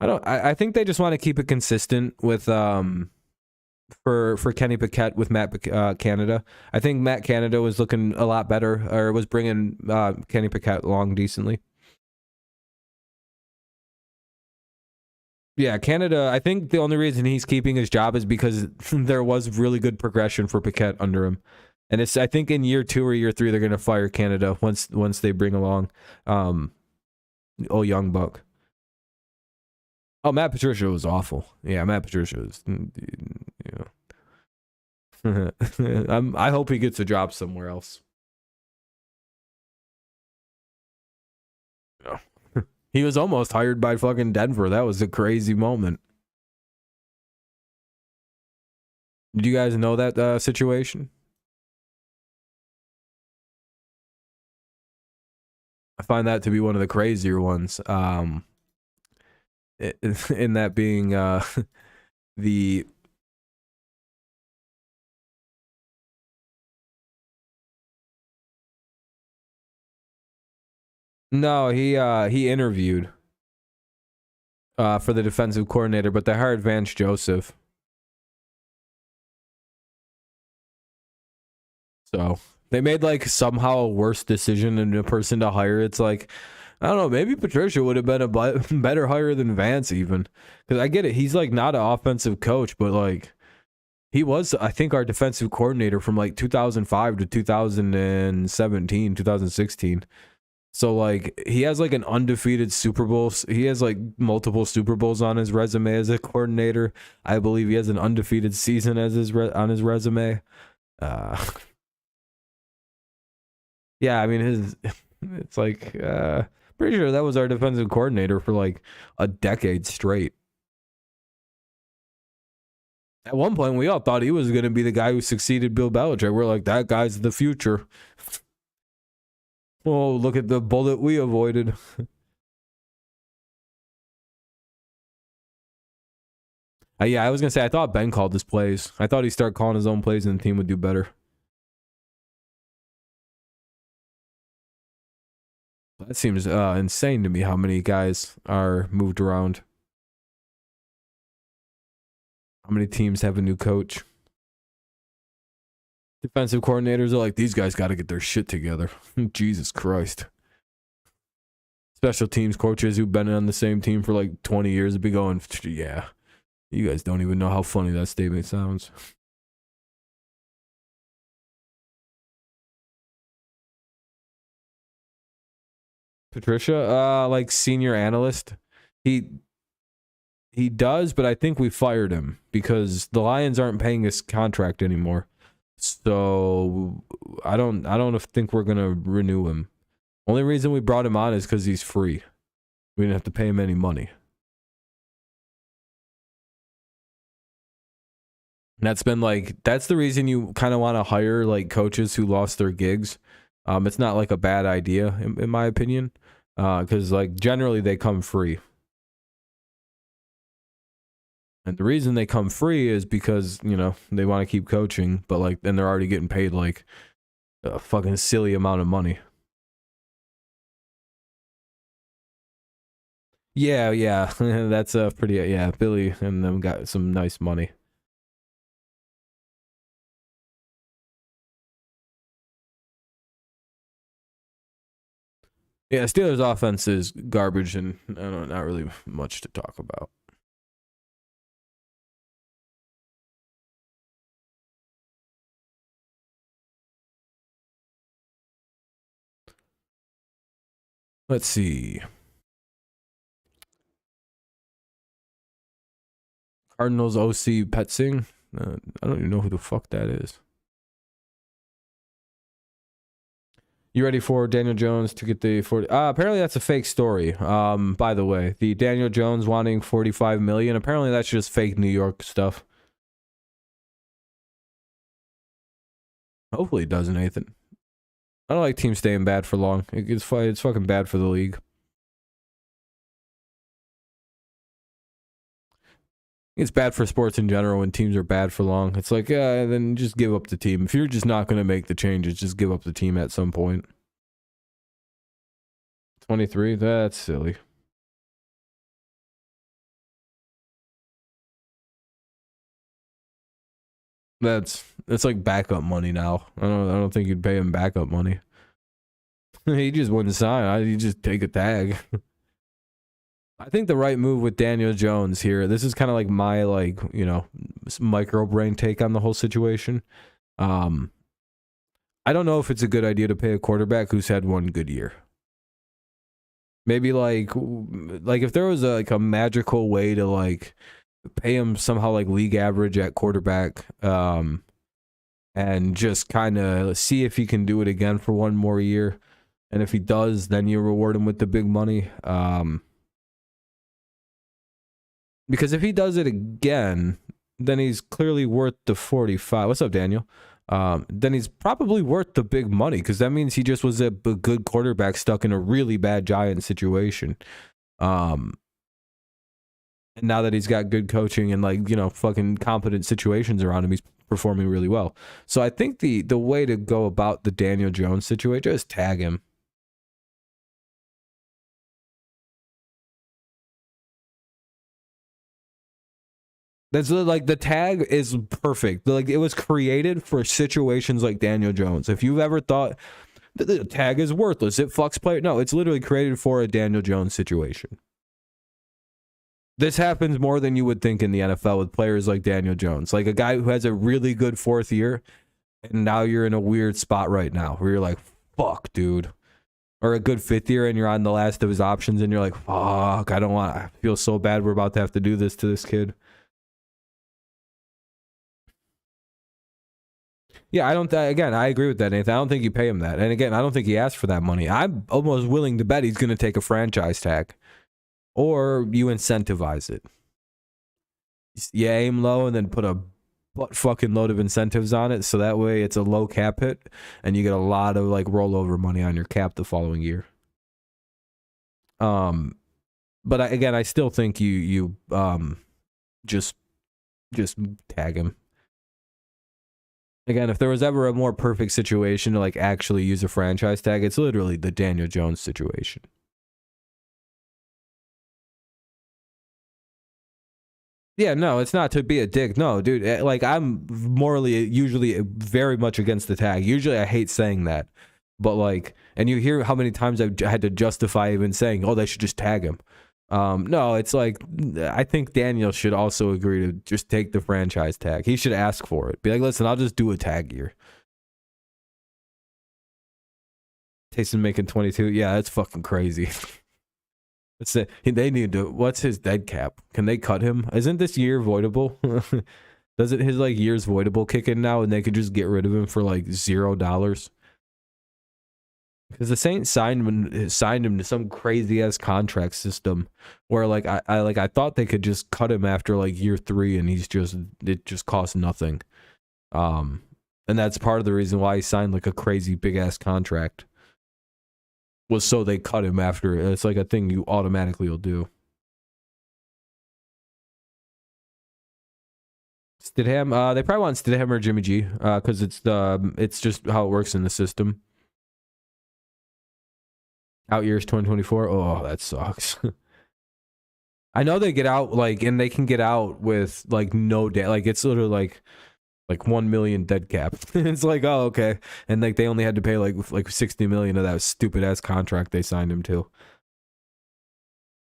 I think they just want to keep it consistent with for Kenny Pickett with Matt Canada. I think Matt Canada was looking a lot better, or was bringing Kenny Pickett along decently. Yeah, Canada, I think the only reason he's keeping his job is because there was really good progression for Pickett under him. And it's, I think in year 2 or year 3 they're gonna fire Canada once they bring along Young Buck. Oh, Matt Patricia was awful. Yeah, Matt Patricia was, you know. I hope he gets a job somewhere else. Yeah. He was almost hired by fucking Denver. That was a crazy moment. Did you guys know that situation? I find that to be one of the crazier ones. In that being the no, he interviewed for the defensive coordinator, but they hired Vance Joseph. So they made like somehow a worse decision than a person to hire. It's like, I don't know, maybe Patricia would have been a better hire than Vance even. Because I get it, he's like not an offensive coach, but like he was, I think, our defensive coordinator from like 2005 to 2017, 2016. So like he has like an undefeated Super Bowl. He has like multiple Super Bowls on his resume as a coordinator. I believe he has an undefeated season as on his resume. Yeah, I mean it's like pretty sure that was our defensive coordinator for like a decade straight. At one point, we all thought he was going to be the guy who succeeded Bill Belichick. We're like, that guy's the future. Oh, look at the bullet we avoided. Yeah, I was going to say, I thought Ben called his plays. I thought he'd start calling his own plays and the team would do better. That seems insane to me how many guys are moved around. How many teams have a new coach? Defensive coordinators are like, these guys got to get their shit together. Jesus Christ. Special teams coaches who've been on the same team for like 20 years would be going, yeah, you guys don't even know how funny that statement sounds. Patricia, like senior analyst. He does, but I think we fired him because the Lions aren't paying his contract anymore. So I don't think we're gonna renew him. Only reason we brought him on is because he's free. We didn't have to pay him any money. And that's been like, that's the reason you kind of want to hire like coaches who lost their gigs. It's not like a bad idea in my opinion, because like generally they come free. And the reason they come free is because, you know, they want to keep coaching, but like then they're already getting paid like a fucking silly amount of money. Yeah, that's a pretty, yeah, Billy and them got some nice money. Yeah, Steelers offense is garbage and I don't know, not really much to talk about. Let's see. Cardinals OC Petsing. I don't even know who the fuck that is. You ready for Daniel Jones to get the 40? Apparently that's a fake story. By the way, the Daniel Jones wanting 45 million. Apparently that's just fake New York stuff. Hopefully it doesn't, Nathan. I don't like teams staying bad for long. It's fucking bad for the league. It's bad for sports in general when teams are bad for long. It's like, yeah, then just give up the team. If you're just not going to make the changes, just give up the team at some point. 23? That's silly. That's like backup money now. I don't think you'd pay him backup money. He just wouldn't sign. You just take a tag. I think the right move with Daniel Jones here, this is kind of like my, like, you know, micro brain take on the whole situation. I don't know if it's a good idea to pay a quarterback who's had one good year. Maybe like if there was a magical way to like pay him somehow like league average at quarterback, and just kind of see if he can do it again for one more year. And if he does, then you reward him with the big money. Because if he does it again, then he's clearly worth the 45. What's up, Daniel? Then he's probably worth the big money, because that means he just was a good quarterback stuck in a really bad Giant situation. And now that he's got good coaching and like, you know, fucking competent situations around him, he's performing really well. So I think the way to go about the Daniel Jones situation is tag him. That's like, the tag is perfect. Like, it was created for situations like Daniel Jones. If you've ever thought the tag is worthless, it fucks player, no, it's literally created for a Daniel Jones situation. This happens more than you would think in the NFL with players like Daniel Jones, like a guy who has a really good fourth year, and now you're in a weird spot right now where you're like, fuck, dude. Or a good fifth year and you're on the last of his options and you're like, fuck, I feel so bad we're about to have to do this to this kid. Yeah, again, I agree with that, Nathan. I don't think you pay him that. And again, I don't think he asked for that money. I'm almost willing to bet he's going to take a franchise tag. Or you incentivize it. You aim low and then put a butt fucking load of incentives on it, so that way it's a low cap hit and you get a lot of like rollover money on your cap the following year. But again, I still think you just tag him. Again, if there was ever a more perfect situation to like actually use a franchise tag, it's literally the Daniel Jones situation. Yeah, no, it's not to be a dick. No, dude, like I'm morally usually very much against the tag. Usually I hate saying that. But like, and you hear how many times I've had to justify even saying, oh, they should just tag him. No, it's like, I think Daniel should also agree to just take the franchise tag. He should ask for it. Be like, listen, I'll just do a tag year. Taysom making 22. Yeah, that's fucking crazy. That's it. They need to, what's his dead cap? Can they cut him? Isn't this year voidable? Doesn't his like year's voidable kick in now and they could just get rid of him for like $0? Because the Saints signed him to some crazy ass contract system where like I thought they could just cut him after like year 3 and it just costs nothing. And that's part of the reason why he signed like a crazy big ass contract, was so they cut him after. It's like a thing you automatically will do. Stidham, they probably want Stidham or Jimmy G, because it's just how it works in the system. Out years 2024. Oh, that sucks. I know they get out like, and they can get out with like no debt. Like it's literally like 1 million dead cap. It's like, oh, okay. And like they only had to pay like 60 million of that stupid ass contract they signed him to.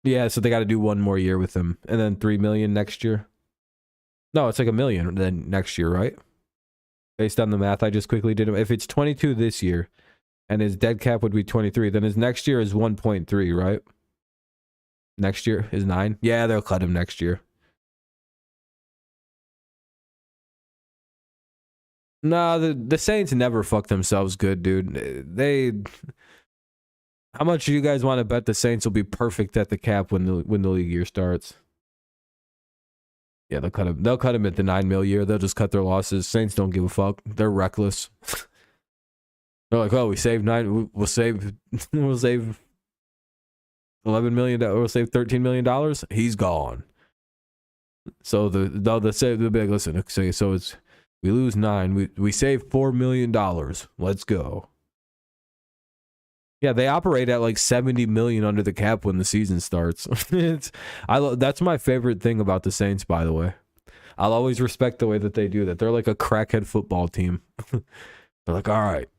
Yeah, so they got to do one more year with him, and then 3 million next year. No, it's like 1 million then next year, right? Based on the math I just quickly did. If it's 22 this year, and his dead cap would be 23, then his next year is 1.3, right? Next year is 9. Yeah, they'll cut him next year. Nah, the Saints never fuck themselves good, dude. How much do you guys want to bet the Saints will be perfect at the cap when the league year starts? Yeah, they'll cut him. They'll cut him at the 9 mil year. They'll just cut their losses. Saints don't give a fuck. They're reckless. They're like, oh, we saved 9. We'll save 11 million. We'll save $13 million. He's gone. So they'll be like, listen. So it's, we lose 9. We save $4 million. Let's go. Yeah, they operate at like 70 million under the cap when the season starts. That's my favorite thing about the Saints, by the way. I'll always respect the way that they do that. They're like a crackhead football team. They're like, all right,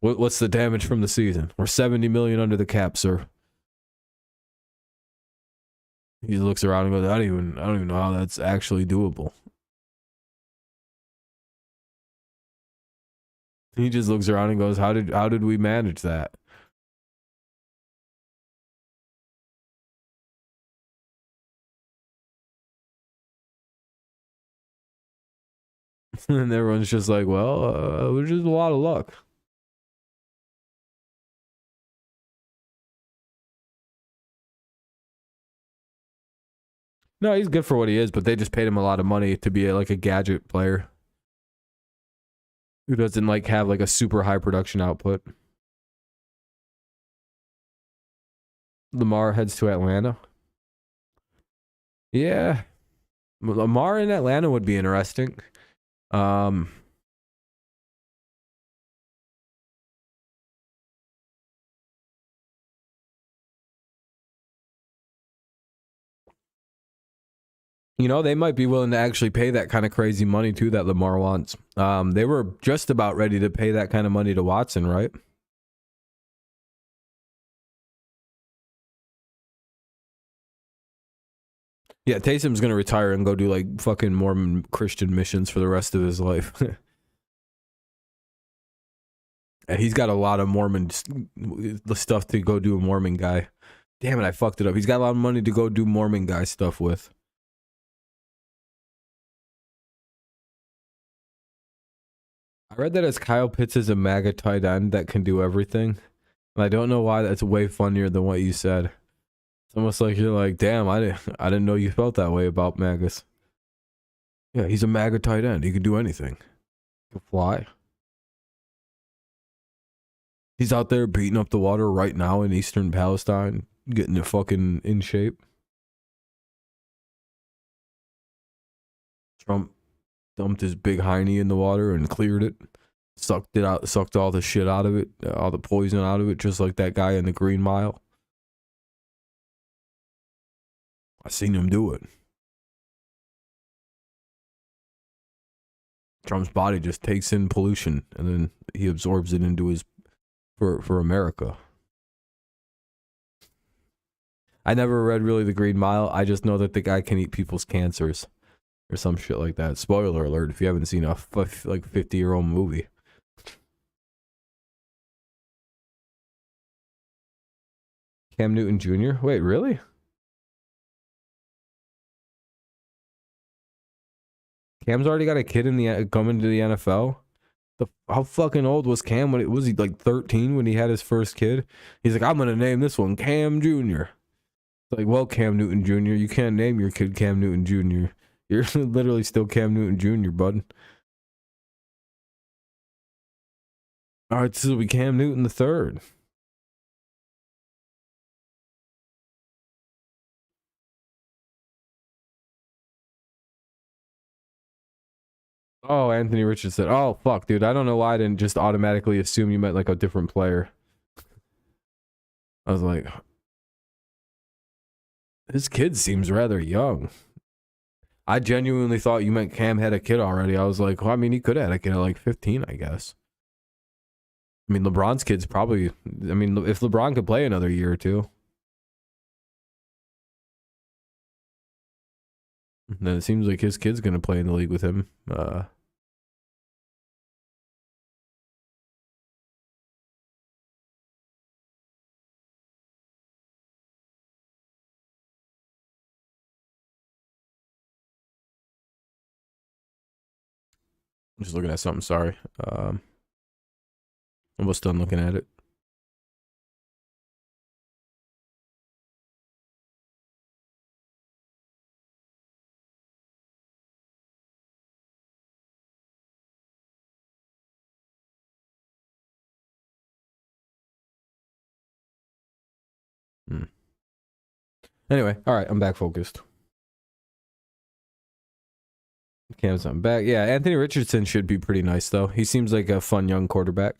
what's the damage from the season? We're 70 million under the cap, sir. He looks around and goes, I don't even know how that's actually doable. He just looks around and goes, how did we manage that? And everyone's just like, well, it was just a lot of luck. No, he's good for what he is, but they just paid him a lot of money to be like a gadget player who doesn't like have like a super high production output. Lamar heads to Atlanta. Yeah, Lamar in Atlanta would be interesting. You know, they might be willing to actually pay that kind of crazy money too that Lamar wants. They were just about ready to pay that kind of money to Watson, right? Yeah, Taysom's gonna retire and go do like fucking Mormon Christian missions for the rest of his life. And he's got a lot of Mormon stuff to go do a Mormon guy. Damn it, I fucked it up. He's got a lot of money to go do Mormon guy stuff with. I read that as Kyle Pitts is a MAGA tight end that can do everything. And I don't know why that's way funnier than what you said. It's almost like you're like, damn, I didn't know you felt that way about MAGAs. Yeah, he's a MAGA tight end. He can do anything. He can fly. He's out there beating up the water right now in eastern Palestine, getting it fucking in shape. Trump dumped his big hiney in the water and cleared it. Sucked it out, sucked all the shit out of it, all the poison out of it, just like that guy in the Green Mile. I seen him do it. Trump's body just takes in pollution and then he absorbs it into his for America. I never read really the Green Mile. I just know that the guy can eat people's cancers or some shit like that. Spoiler alert if you haven't seen a like 50-year-old movie. Cam Newton Jr. Wait, really? Cam's already got a kid in the coming to the NFL. How fucking old was Cam when was he like 13 when he had his first kid? He's like, I'm gonna name this one Cam Jr. It's like, well, Cam Newton Jr., you can't name your kid Cam Newton Jr. You're literally still Cam Newton Jr., bud. All right, this will be Cam Newton the third. Oh, Anthony Richardson. Oh, fuck, dude. I don't know why I didn't just automatically assume you meant like a different player. I was like, this kid seems rather young. I genuinely thought you meant Cam had a kid already. I was like, well, I mean, he could have had a kid at like 15, I guess. I mean, LeBron's kid's probably, I mean, if LeBron could play another year or two, then it seems like his kid's going to play in the league with him. I'm just looking at something, sorry. Almost done looking at it. Anyway, all right, I'm back focused. Cam's not back. Yeah, Anthony Richardson should be pretty nice though. He seems like a fun young quarterback.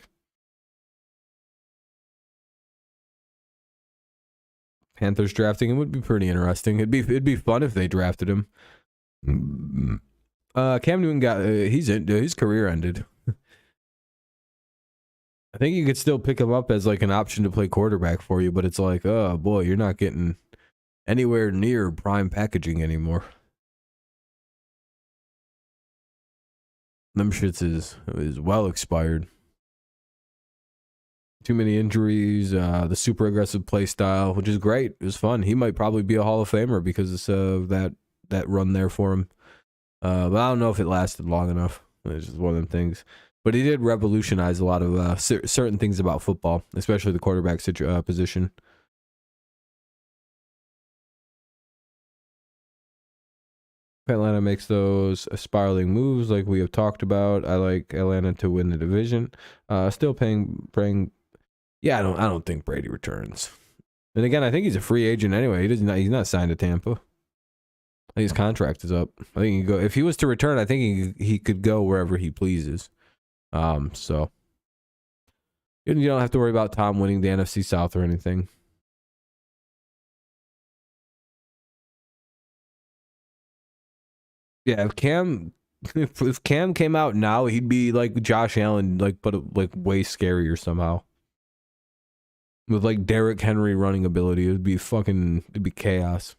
Panthers drafting him would be pretty interesting. It'd be fun if they drafted him. Cam Newton got his career ended. I think you could still pick him up as like an option to play quarterback for you, but it's like, oh boy, you're not getting anywhere near prime packaging anymore. Them shits is well expired. Too many injuries, the super aggressive play style, which is great. It was fun. He might probably be a Hall of Famer because of that run there for him. But I don't know if it lasted long enough. It's just one of them things. But he did revolutionize a lot of certain things about football, especially the quarterback position. Atlanta makes those spiraling moves like we have talked about. I like Atlanta to win the division. Still praying. Yeah, I don't think Brady returns. And again, I think he's a free agent anyway. He's not signed to Tampa. I think his contract is up. I think he can go. If he was to return, I think he could go wherever he pleases. So you don't have to worry about Tom winning the NFC South or anything. Yeah, if Cam came out now, he'd be like Josh Allen, but way scarier somehow. With like Derrick Henry running ability, it'd be chaos.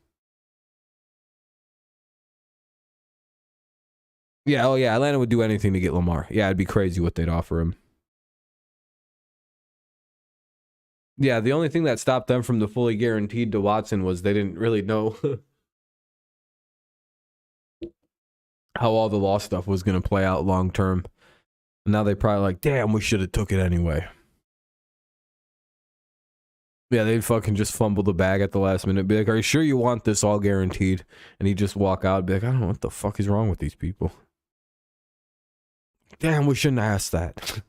Yeah, oh yeah, Atlanta would do anything to get Lamar. Yeah, it'd be crazy what they'd offer him. Yeah, the only thing that stopped them from the fully guaranteed to Watson was they didn't really know how all the law stuff was going to play out long term. Now they probably like, damn, we should have took it anyway. Yeah, they'd fucking just fumble the bag at the last minute. Be like, are you sure you want this all guaranteed? And he'd just walk out and be like, I don't know what the fuck is wrong with these people. Damn, we shouldn't have asked that.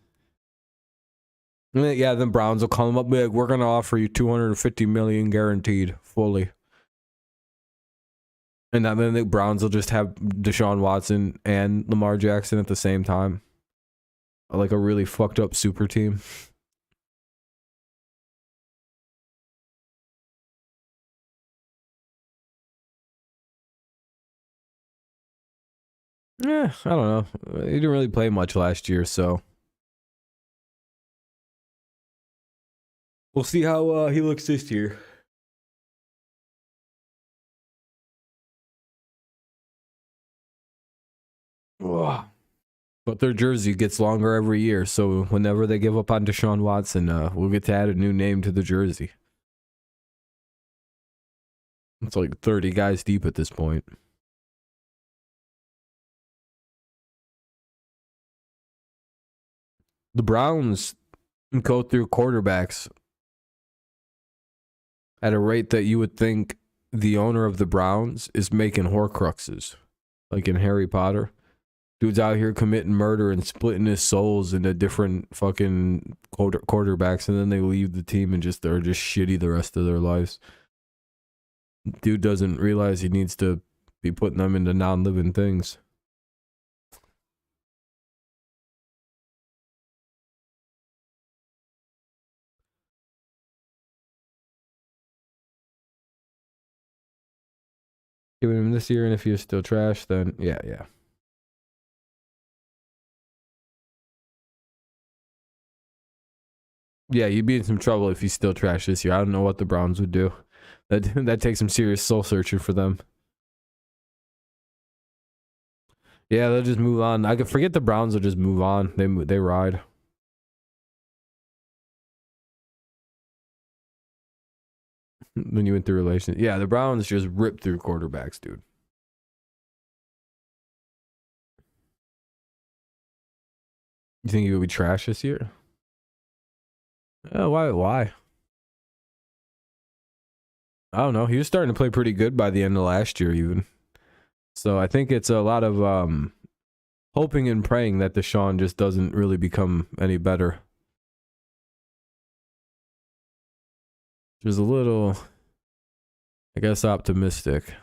Yeah, then Browns will call him up and be like, we're going to offer you $250 million guaranteed fully. And then the Browns will just have Deshaun Watson and Lamar Jackson at the same time. Like a really fucked up super team. Yeah, I don't know. He didn't really play much last year, so we'll see how he looks this year. Ugh. But their jersey gets longer every year, so whenever they give up on Deshaun Watson, we'll get to add a new name to the jersey. It's like 30 guys deep at this point. The Browns go through quarterbacks at a rate that you would think the owner of the Browns is making Horcruxes, like in Harry Potter. Dude's out here committing murder and splitting his souls into different fucking quarterbacks, and then they leave the team and they're just shitty the rest of their lives. Dude doesn't realize he needs to be putting them into non-living things. Giving him this year, and if he was still trash, then yeah. Yeah, you'd be in some trouble if he's still trash this year. I don't know what the Browns would do. That takes some serious soul searching for them. Yeah, they'll just move on. I could forget the Browns will just move on. They ride. When you went through relations. Yeah, the Browns just rip through quarterbacks, dude. You think he would be trash this year? Why? I don't know. He was starting to play pretty good by the end of last year, even. So I think it's a lot of hoping and praying that Deshaun just doesn't really become any better. Just a little, I guess, optimistic.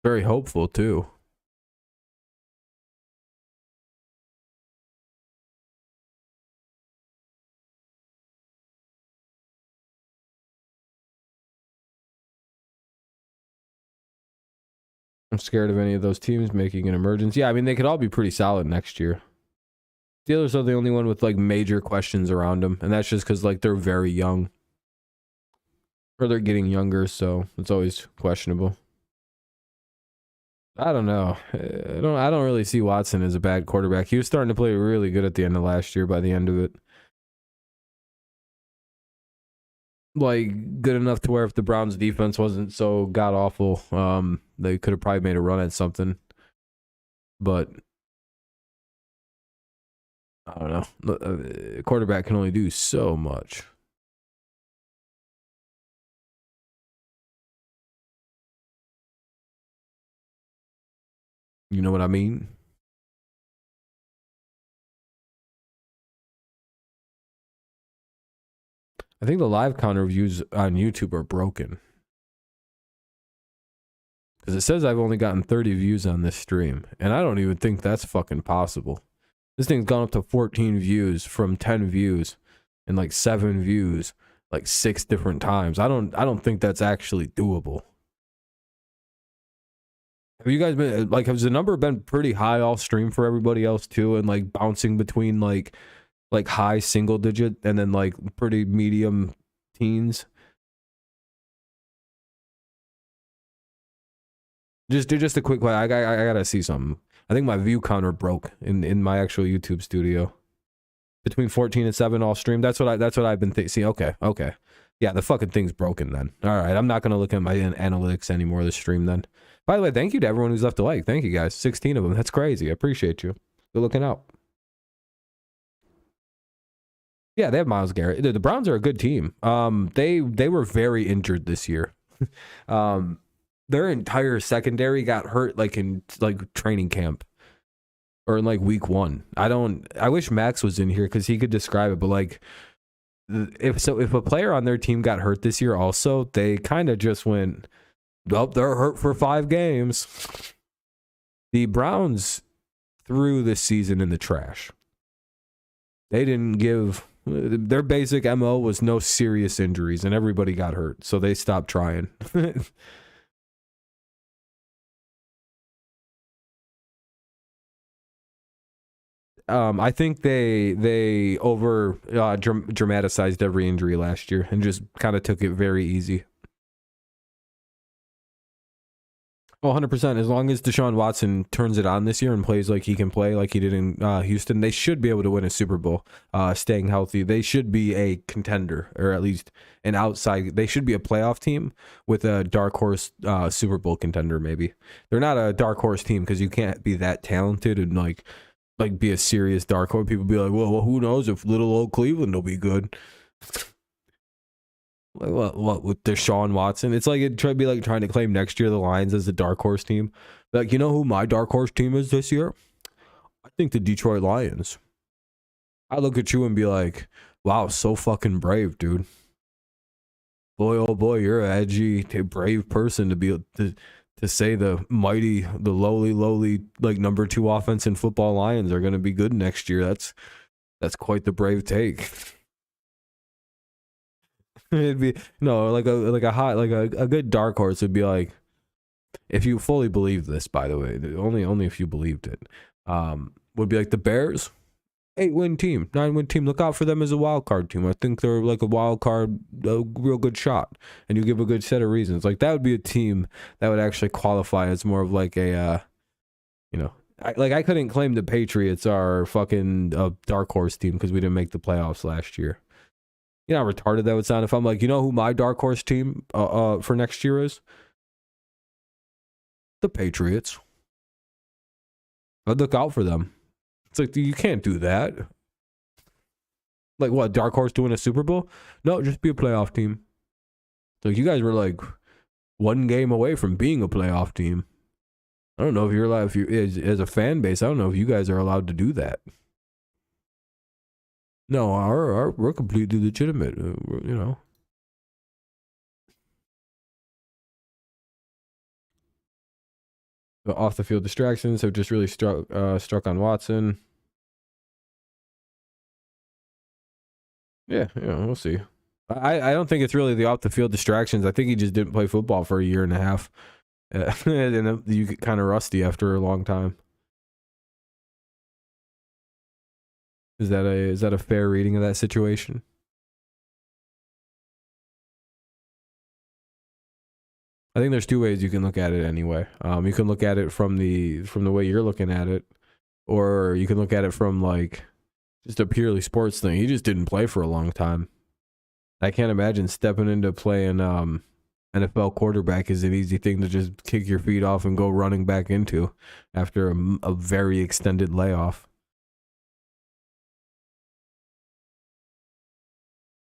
Very hopeful, too. I'm scared of any of those teams making an emergence. Yeah, I mean, they could all be pretty solid next year. Steelers are the only one with like major questions around them, and that's just because like they're very young. Or they're getting younger, so it's always questionable. I don't know. I don't really see Watson as a bad quarterback. He was starting to play really good at the end of last year by the end of it. Like good enough to where if the Browns defense wasn't so god awful, they could have probably made a run at something. But I don't know. A quarterback can only do so much. You know what I mean? I think the live counter views on YouTube are broken. Because it says I've only gotten 30 views on this stream. And I don't even think that's fucking possible. This thing's gone up to 14 views from 10 views and like 7 views like 6 different times. I don't think that's actually doable. Have you guys been like, has the number been pretty high all stream for everybody else too, and like bouncing between like high single digit and then like pretty medium teens? Just a quick question. I gotta see something. I think my view counter broke in my actual YouTube studio. Between 14 and 7 all stream. That's what I've been seeing. Okay. Yeah, the fucking thing's broken then. All right, I'm not gonna look at my analytics anymore this stream then. By the way, thank you to everyone who's left a like. Thank you guys. 16 of them. That's crazy. I appreciate you. Good looking out. Yeah, they have Myles Garrett. The Browns are a good team. They were very injured this year. Their entire secondary got hurt like in like training camp or in like week 1. I wish Max was in here because he could describe it, but like if a player on their team got hurt this year also, they kind of just went, well, they're hurt for 5 games. The Browns threw this season in the trash. They didn't give, their basic MO was no serious injuries and everybody got hurt, so they stopped trying. I think they over dramatized every injury last year and just kind of took it very easy. Oh, 100%. As long as Deshaun Watson turns it on this year and plays like he can play, like he did in Houston, they should be able to win a Super Bowl. Staying healthy, they should be a contender, or at least an outside. They should be a playoff team with a dark horse Super Bowl contender. Maybe they're not a dark horse team because you can't be that talented and like be a serious dark horse. People be like, well, who knows if little old Cleveland will be good. Like what with Deshaun Watson? It's like it'd be like trying to claim next year the Lions as a dark horse team. Like, you know who my dark horse team is this year? I think the Detroit Lions. I look at you and be like, wow, so fucking brave, dude. Boy, oh boy, you're an edgy, brave person to be to say the mighty, the lowly, like number 2 offense in football Lions are going to be good next year. That's quite the brave take. It'd be no like a good dark horse would be like, if you fully believe this, by the way, only if you believed it, would be like the Bears, 8-win team, 9-win team. Look out for them as a wild card team. I think they're like a wild card, a real good shot, and you give a good set of reasons. Like that would be a team that would actually qualify as more of like a, I couldn't claim the Patriots are fucking a dark horse team because we didn't make the playoffs last year. You know how retarded that would sound if I'm like, you know who my dark horse team for next year is? The Patriots. I'd look out for them. It's like, you can't do that. Like what, dark horse doing a Super Bowl? No, just be a playoff team. Like you guys were like 1 game away from being a playoff team. I don't know if you're allowed, if you as a fan base, I don't know if you guys are allowed to do that. No, we're completely legitimate, you know. The off the field distractions have just really struck on Watson. Yeah, we'll see. I don't think it's really the off the field distractions. I think he just didn't play football for a year and a half, and you get kind of rusty after a long time. Is that a fair reading of that situation? I think there's two ways you can look at it anyway. You can look at it from the way you're looking at it, or you can look at it from like just a purely sports thing. He just didn't play for a long time. I can't imagine stepping into playing NFL quarterback is an easy thing to just kick your feet off and go running back into after a very extended layoff.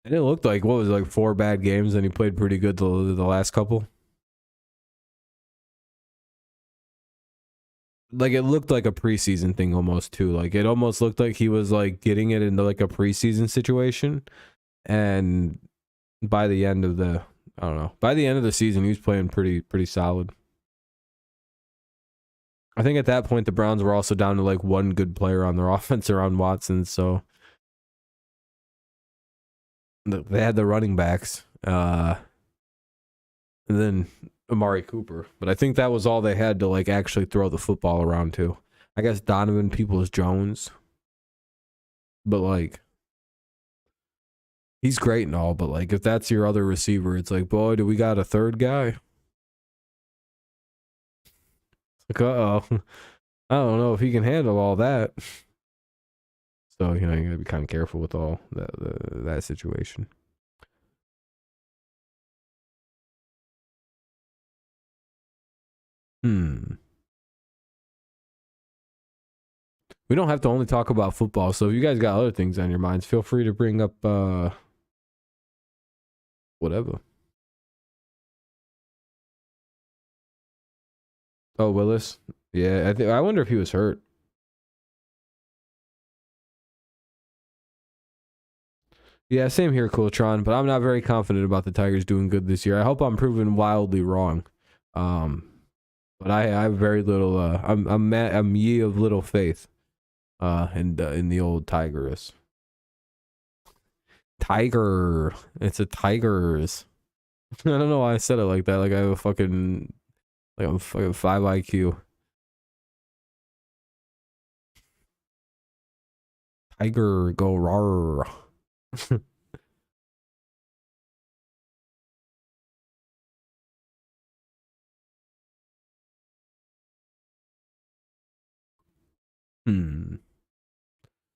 And it looked like, what was it, like 4 bad games, and he played pretty good the last couple. Like it looked like a preseason thing almost too. Like it almost looked like he was like getting it into like a preseason situation, and by the end of the, I don't know, by the end of the season, he was playing pretty solid. I think at that point the Browns were also down to like one good player on their offense around Watson, so they had the running backs, and then Amari Cooper. But I think that was all they had to like actually throw the football around to. I guess Donovan Peoples-Jones, but like he's great and all, but like if that's your other receiver, it's like, boy, do we got a third guy? Like, uh-oh. I don't know if he can handle all that. So, you gotta be kind of careful with all that situation. We don't have to only talk about football, so if you guys got other things on your minds, feel free to bring up whatever. Oh, Willis. Yeah, I wonder if he was hurt. Yeah, same here, Cooltron, but I'm not very confident about the Tigers doing good this year. I hope I'm proven wildly wrong. But I have very little I'm ye of little faith in the old Tigers. Tiger. It's a Tigers. I don't know why I said it like that. Like I have a fucking, like I'm fucking 5 IQ. Tiger, go rawr.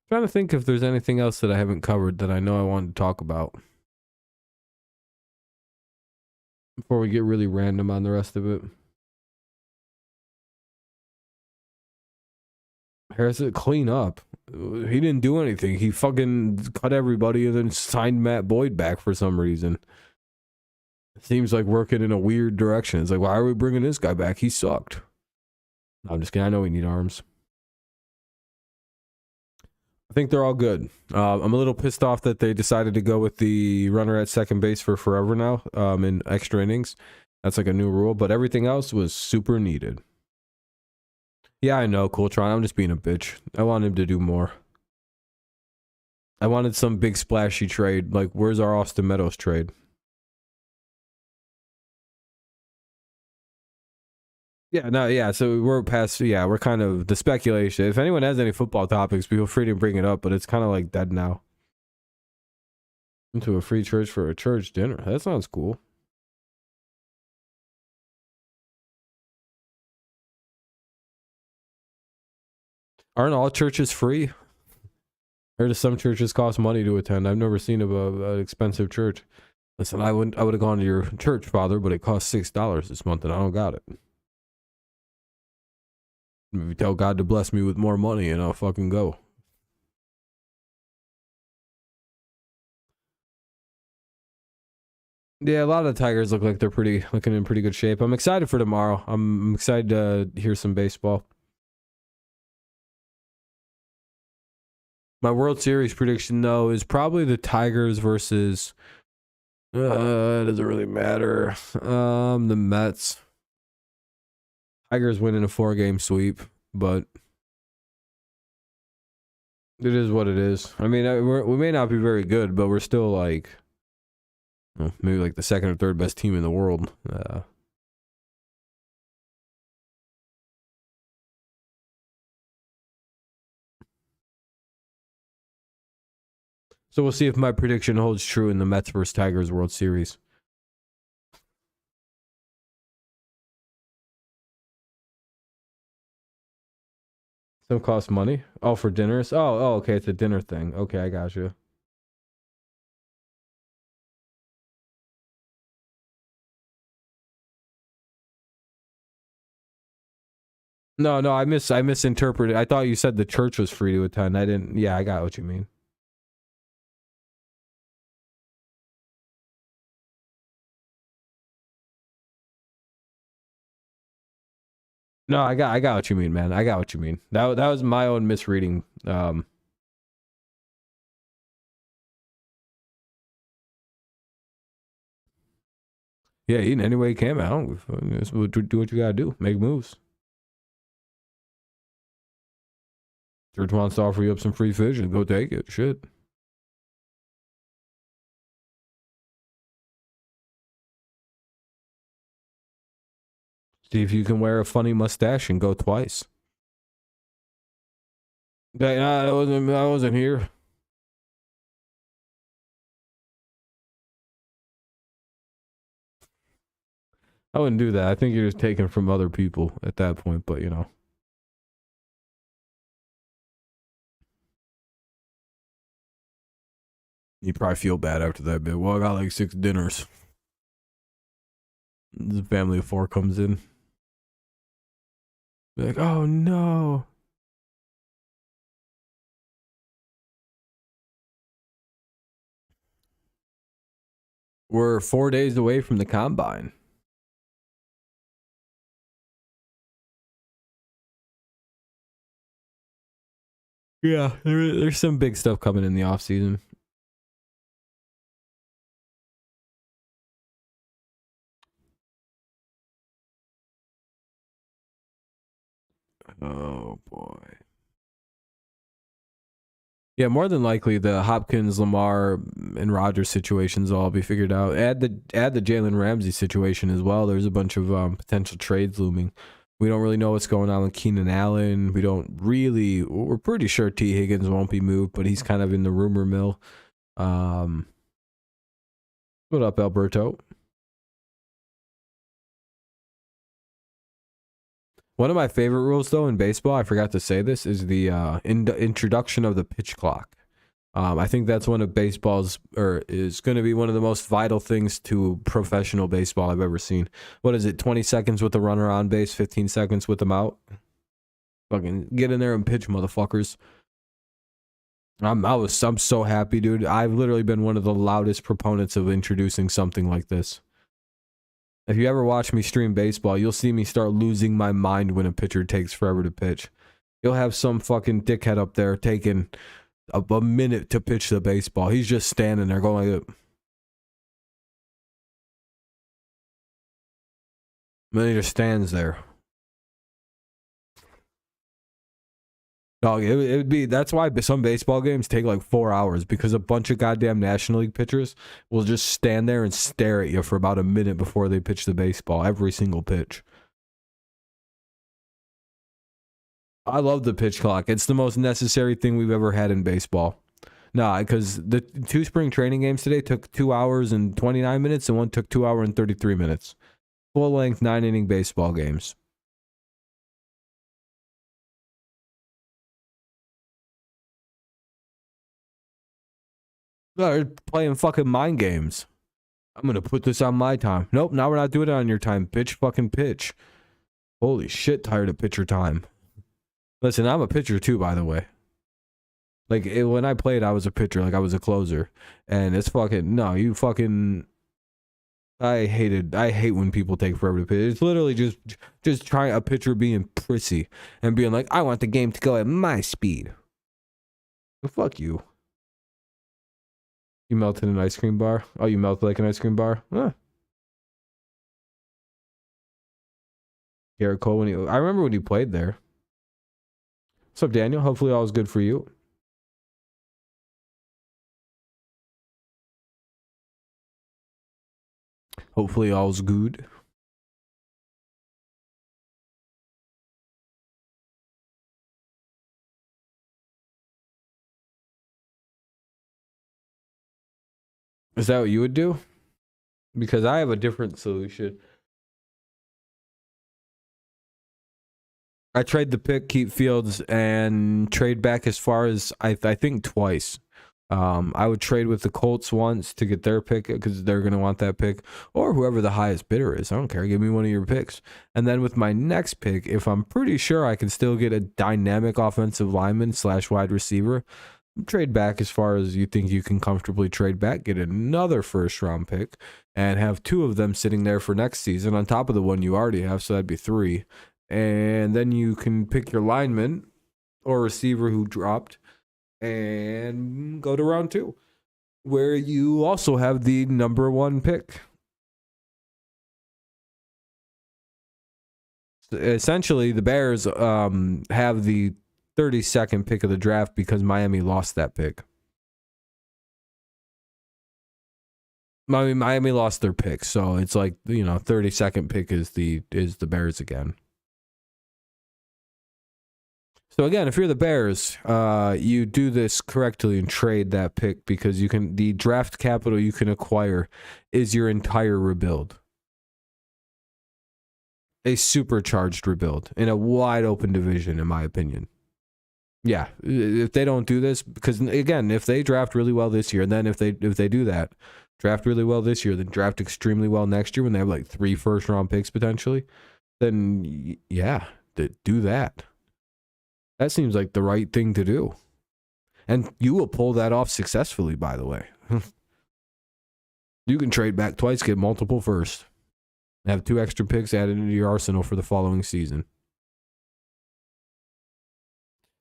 Trying to think if there's anything else that I haven't covered that I know I wanted to talk about before we get really random on the rest of it. Harrison, clean up. He didn't do anything. He fucking cut everybody and then signed Matt Boyd back for some reason. Seems like working in a weird direction. It's like, why are we bringing this guy back? He sucked. No, I'm just kidding. I know we need arms. I think they're all good. I'm a little pissed off that they decided to go with the runner at second base for forever now in extra innings. That's like a new rule, but everything else was super needed. Yeah, I know, Cooltron. I'm just being a bitch. I want him to do more. I wanted some big splashy trade. Like, where's our Austin Meadows trade? Yeah, no, yeah. So we're past. Yeah, we're kind of the speculation. If anyone has any football topics, feel free to bring it up. But it's kind of like dead now. Into a free church for a church dinner. That sounds cool. Aren't all churches free? I heard some churches cost money to attend. I've never seen an expensive church. Listen, I would have gone to your church, Father, but it cost $6 this month, and I don't got it. Maybe tell God to bless me with more money, and I'll fucking go. Yeah, a lot of the Tigers look like they're looking in pretty good shape. I'm excited for tomorrow. I'm excited to hear some baseball. My World Series prediction, though, is probably the Tigers versus. It doesn't really matter. The Mets. Tigers winning a 4-game sweep, but it is what it is. I mean, we may not be very good, but we're still like maybe like the second or third best team in the world. So we'll see if my prediction holds true in the Mets versus Tigers World Series. Some cost money. Oh, for dinners. Oh, okay. It's a dinner thing. Okay, I got you. No, I misinterpreted. I thought you said the church was free to attend. I didn't. Yeah, I got what you mean. No, I got what you mean, man. I got what you mean. That was my own misreading. Yeah, eating any way you can, man. I don't do what you gotta do. Make moves. Church wants to offer you up some free fish and go take it. Shit. See if you can wear a funny mustache and go twice. I wasn't here. I wouldn't do that. I think you're just taking from other people at that point, but you know. You probably feel bad after that bit. Well, I got like 6 dinners. The family of 4 comes in. Be like, oh no. We're 4 days away from the combine. Yeah, there's some big stuff coming in the off season. Oh boy. Yeah, more than likely the Hopkins, Lamar, and Rodgers situations will all be figured out. Add the Jalen Ramsey situation as well. There's a bunch of potential trades looming. We don't really know what's going on with Keenan Allen. We're pretty sure T. Higgins won't be moved, but he's kind of in the rumor mill. What up, Alberto? One of my favorite rules, though, in baseball, I forgot to say this, is the introduction of the pitch clock. I think that's one of is going to be one of the most vital things to professional baseball I've ever seen. What is it, 20 seconds with the runner on base, 15 seconds with them out? Fucking get in there and pitch, motherfuckers. I'm so happy, dude. I've literally been one of the loudest proponents of introducing something like this. If you ever watch me stream baseball, you'll see me start losing my mind when a pitcher takes forever to pitch. You'll have some fucking dickhead up there taking a minute to pitch the baseball. He's just standing there going like that. And then he just stands there. Dog, it would be, that's why some baseball games take like 4 hours, because a bunch of goddamn National League pitchers will just stand there and stare at you for about a minute before they pitch the baseball, every single pitch. I love the pitch clock. It's the most necessary thing we've ever had in baseball. Nah, because the 2 spring training games today took 2 hours and 29 minutes, and one took 2 hours and 33 minutes. Full length 9-inning baseball games. They're playing fucking mind games. I'm going to put this on my time. Nope, now we're not doing it on your time. Pitch fucking pitch. Holy shit, tired of pitcher time. Listen, I'm a pitcher too, by the way. Like, when I played, I was a pitcher. Like, I was a closer. And it's fucking, no, you fucking, I hate when people take forever to pitch. It's literally just trying a pitcher being prissy and being like, I want the game to go at my speed. Well, fuck you. You melted an ice cream bar? Oh, you melted like an ice cream bar? Huh. Garrett Cole, I remember when you played there. What's up, Daniel? Hopefully all is good for you. Hopefully all's good. Is that what you would do? Because I have a different solution. I trade the pick, keep Fields, and trade back as far as I think twice. I would trade with the Colts once to get their pick because they're going to want that pick, or whoever the highest bidder is. I don't care. Give me one of your picks. And then with my next pick, if I'm pretty sure I can still get a dynamic offensive lineman / wide receiver, trade back as far as you think you can comfortably trade back, get another first round pick, and have 2 of them sitting there for next season on top of the one you already have. So that'd be 3. And then you can pick your lineman or receiver who dropped and go to round 2, where you also have the number 1 pick. Essentially, the Bears have the 32nd pick of the draft because Miami lost that pick. Miami lost their pick, so it's like, 32nd pick is the Bears again. So again, if you're the Bears, you do this correctly and trade that pick because the draft capital you can acquire is your entire rebuild. A supercharged rebuild in a wide open division, in my opinion. Yeah, if they don't do this, because again, if they draft really well this year, and then if they do that, draft really well this year, then draft extremely well next year when they have like 3 first-round picks potentially, then yeah, do that. That seems like the right thing to do. And you will pull that off successfully, by the way. You can trade back twice, get multiple first. Have 2 extra picks added into your arsenal for the following season.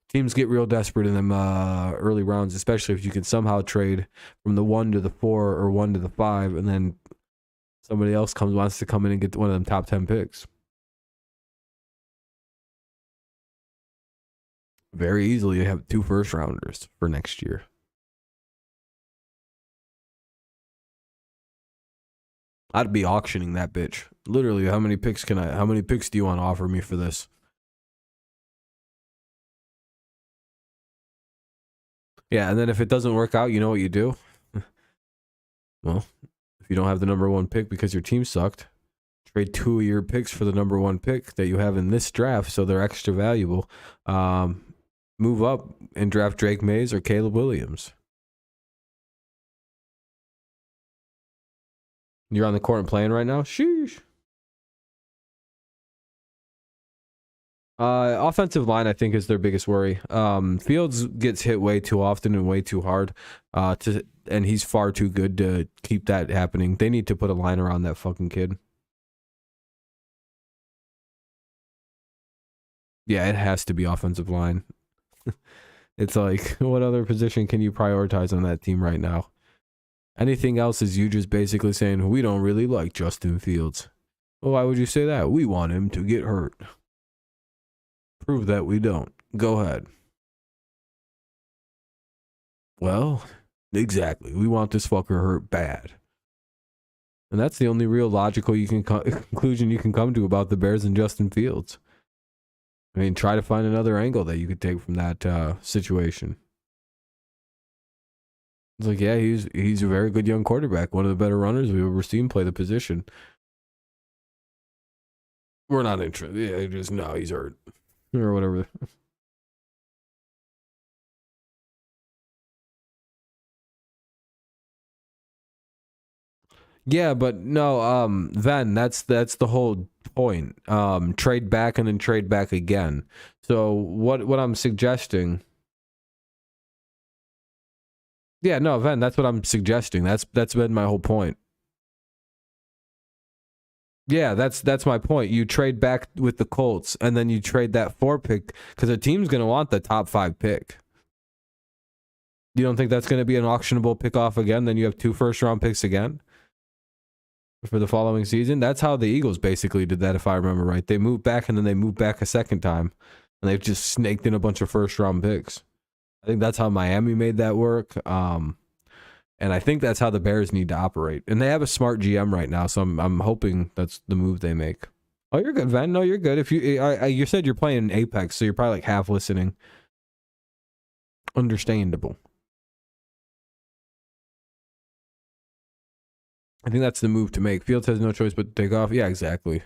Teams get real desperate in them early rounds, especially if you can somehow trade from the 1 to the 4 or 1 to the 5, and then somebody else wants to come in and get one of them top 10 picks. Very easily, you have 2 first rounders for next year. I'd be auctioning that bitch. Literally, how many picks do you want to offer me for this? Yeah, and then if it doesn't work out, you know what you do? Well, if you don't have the number 1 pick because your team sucked, trade 2 of your picks for the number 1 pick that you have in this draft, so they're extra valuable. Move up and draft Drake Mays or Caleb Williams. You're on the court and playing right now? Sheesh. Offensive line, I think, is their biggest worry. Fields gets hit way too often and way too hard, and he's far too good to keep that happening. They need to put a line around that fucking kid. Yeah, it has to be offensive line. It's like, what other position can you prioritize on that team right now? Anything else is you just basically saying, we don't really like Justin Fields. Well, why would you say that? We want him to get hurt. Prove that we don't. Go ahead. Well, exactly. We want this fucker hurt bad. And that's the only real logical conclusion you can come to about the Bears and Justin Fields. I mean, try to find another angle that you could take from that situation. It's like, yeah, he's a very good young quarterback, one of the better runners we've ever seen play the position. We're not interested. Yeah, just no, he's hurt or whatever. Yeah, but no, Ven, that's the whole point. Trade back and then trade back again. So what I'm suggesting. Yeah, no, Ven, that's what I'm suggesting. That's been my whole point. Yeah, that's my point. You trade back with the Colts, and then you trade that 4 pick because the team's gonna want the top 5 pick. You don't think that's gonna be an auctionable pick off again? Then you have 2 first-round picks again for the following season. That's how the Eagles basically did that, if I remember right. They moved back and then they moved back a second time, and they've just snaked in a bunch of first-round picks. I think that's how Miami made that work. And I think that's how the Bears need to operate. And they have a smart GM right now, so I'm hoping that's the move they make. Oh, you're good, Van. No, you're good. If you said you're playing Apex, so you're probably like half listening. Understandable. I think that's the move to make. Fields has no choice but to take off. Yeah, exactly.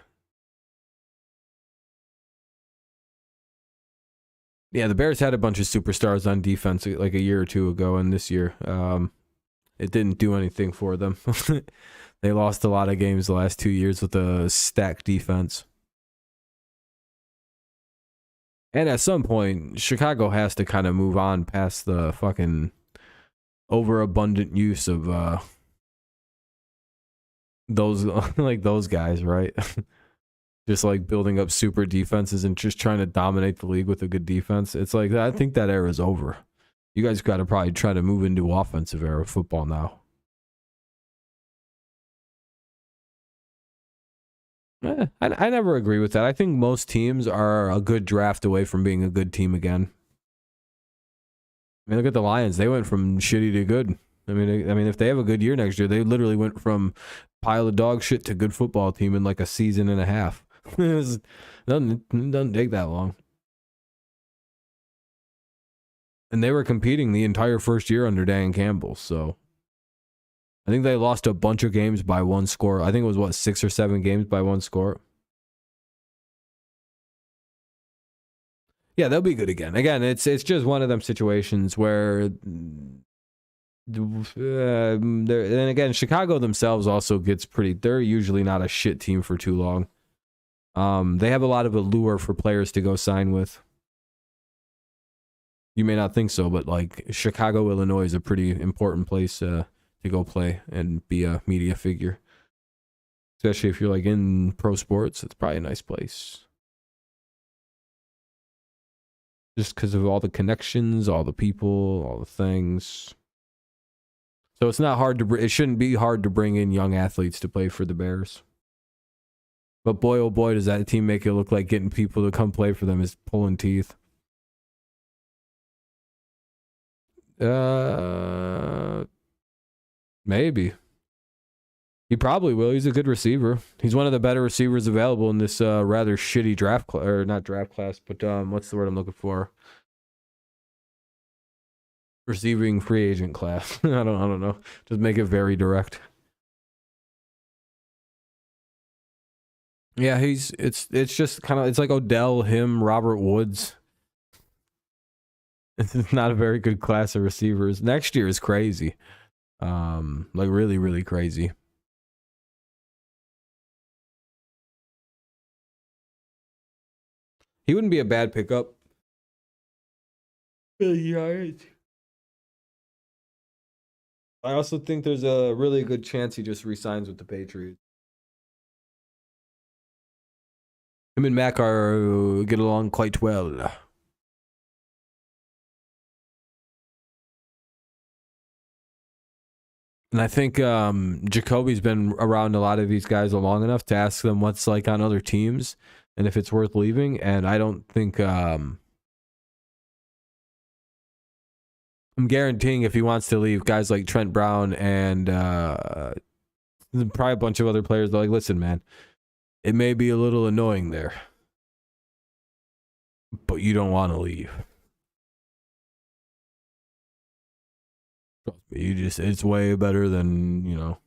Yeah, the Bears had a bunch of superstars on defense like a year or two ago, and this year, it didn't do anything for them. They lost a lot of games the last 2 years with a stacked defense. And at some point, Chicago has to kind of move on past the fucking overabundant use of those like those guys, right? Just like building up super defenses and just trying to dominate the league with a good defense. It's like, I think that era is over. You guys got to probably try to move into offensive era of football now. I never agree with that. I think most teams are a good draft away from being a good team again. I mean, look at the Lions. They went from shitty to good. I mean, if they have a good year next year, they literally went from pile of dog shit to good football team in like a season and a half. It doesn't take that long. And they were competing the entire first year under Dan Campbell, so I think they lost a bunch of games by one score. I think it was, 6 or 7 games by one score? Yeah, they'll be good again. Again, it's just one of them situations where... then again, Chicago themselves also gets pretty... They're usually not a shit team for too long. They have a lot of allure for players to go sign with. You may not think so, but like Chicago, Illinois is a pretty important place to go play and be a media figure. Especially if you're like in pro sports, it's probably a nice place. Just because of all the connections, all the people, all the things. So it's not hard to... It shouldn't be hard to bring in young athletes to play for the Bears. But boy, oh boy, does that team make it look like getting people to come play for them is pulling teeth. Maybe. He probably will. He's a good receiver. He's one of the better receivers available in this rather shitty draft class, or not draft class, but what's the word I'm looking for? Receiving free agent class. I don't know. Just make it very direct. Yeah, it's just kind of, it's like Odell, him, Robert Woods. It's not a very good class of receivers. Next year is crazy. Like really, really crazy. He wouldn't be a bad pickup. I also think there's a really good chance he just resigns with the Patriots. Him and Mac get along quite well. And I think Jacoby's been around a lot of these guys long enough to ask them what's like on other teams and if it's worth leaving. And I don't think... I'm guaranteeing if he wants to leave, guys like Trent Brown and probably a bunch of other players, they're like, listen, man, it may be a little annoying there, but you don't want to leave. It's way better than,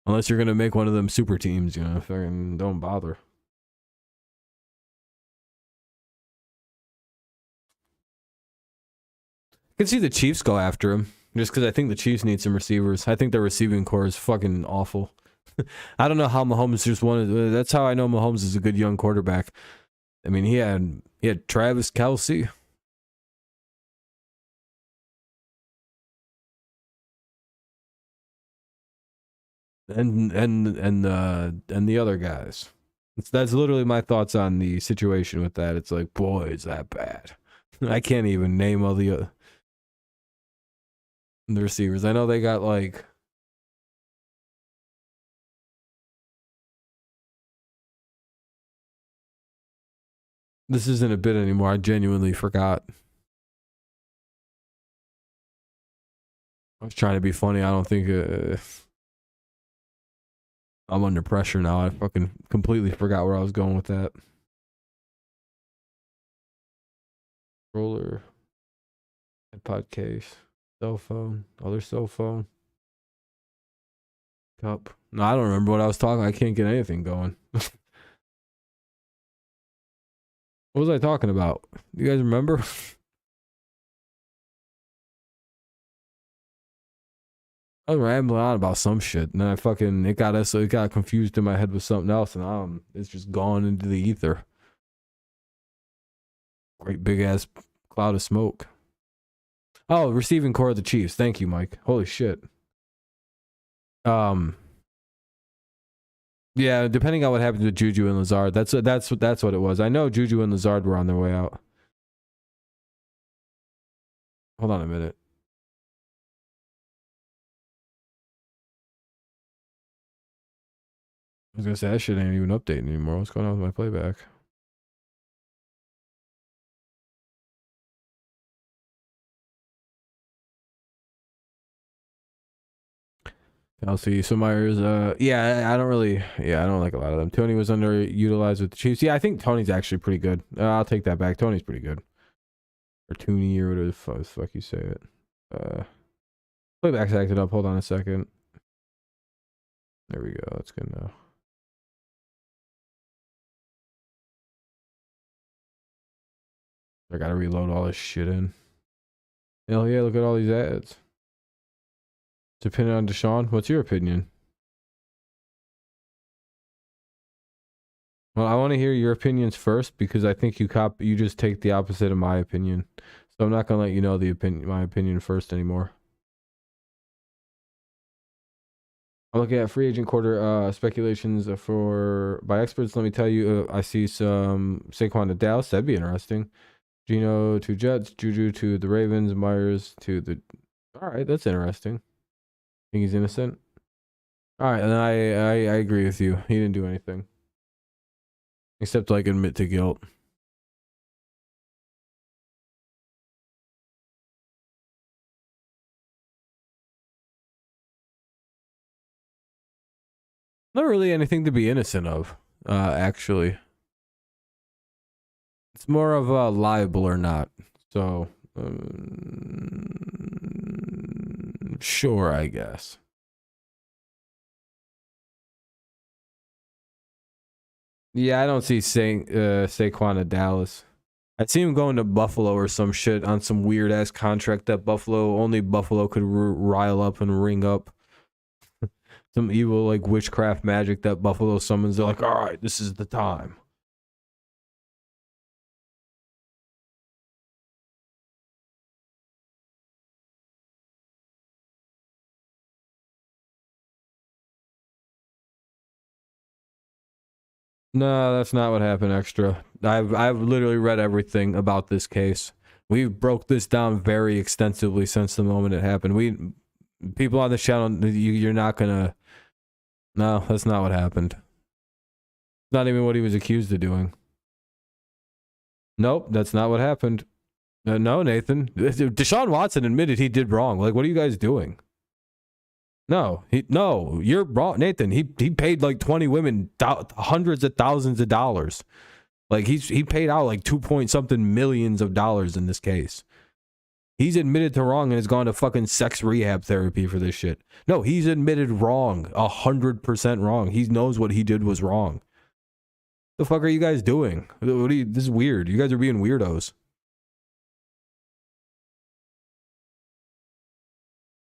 unless you're going to make one of them super teams, don't bother. I can see the Chiefs go after him just because I think the Chiefs need some receivers. I think their receiving core is fucking awful. I don't know how Mahomes just wanted. That's how I know Mahomes is a good young quarterback. I mean, he had Travis Kelce. And the other guys. That's literally my thoughts on the situation with that. It's like, boy, is that bad. I can't even name all the receivers. I know they got like... This isn't a bit anymore. I genuinely forgot. I was trying to be funny. I don't think... I'm under pressure now. I fucking completely forgot where I was going with that. Roller. iPod case. Cell phone. Other cell phone. Cup. No, I don't remember what I was talking. I can't get anything going. What was I talking about? You guys remember? I was rambling on about some shit, and then it got confused in my head with something else, and it's just gone into the ether. Great big ass cloud of smoke. Oh, receiving core of the Chiefs. Thank you, Mike. Holy shit. Yeah, depending on what happens with Juju and Lazard, that's what it was. I know Juju and Lazard were on their way out. Hold on a minute. I was gonna say that shit ain't even updating anymore. What's going on with my playback? I'll see. So Myers, yeah, I don't like a lot of them. Tony was underutilized with the Chiefs. Yeah, I think Tony's actually pretty good. I'll take that back. Tony's pretty good. Or Tooney, or whatever the fuck you say it. Playback's acted up. Hold on a second. There we go. That's good now. I gotta reload all this shit in. Hell yeah, look at all these ads. Depending on Deshaun, what's your opinion? Well, I want to hear your opinions first because I think you just take the opposite of my opinion. So I'm not gonna let you know my opinion first anymore. I'm looking at free agent quarter speculations by experts. Let me tell you, I see some Saquon to Dallas. That'd be interesting. Geno to Jets, Juju to the Ravens, Myers to the. All right, that's interesting. Think he's innocent? All right, and I agree with you. He didn't do anything except like admit to guilt. Not really anything to be innocent of, actually. It's more of a liable or not. So, sure, I guess. Yeah, I don't see Saquon to Dallas. I see him going to Buffalo or some shit on some weird ass contract that only Buffalo could rile up and ring up. Some evil like witchcraft magic that Buffalo summons. They're like, all right, this is the time. No, that's not what happened, Extra. I've literally read everything about this case. We broke this down very extensively since the moment it happened. People on the channel, you're not gonna. No, that's not what happened. Not even what he was accused of doing. Nope, that's not what happened. No, Nathan. Deshaun Watson admitted he did wrong. Like, what are you guys doing? No, you're wrong, Nathan. He paid like 20 women hundreds of thousands of dollars. Like he paid out like 2-point-something millions of dollars in this case. He's admitted to wrong and has gone to fucking sex rehab therapy for this shit. No, he's admitted wrong, 100% wrong. He knows what he did was wrong. The fuck are you guys doing? This is weird. You guys are being weirdos.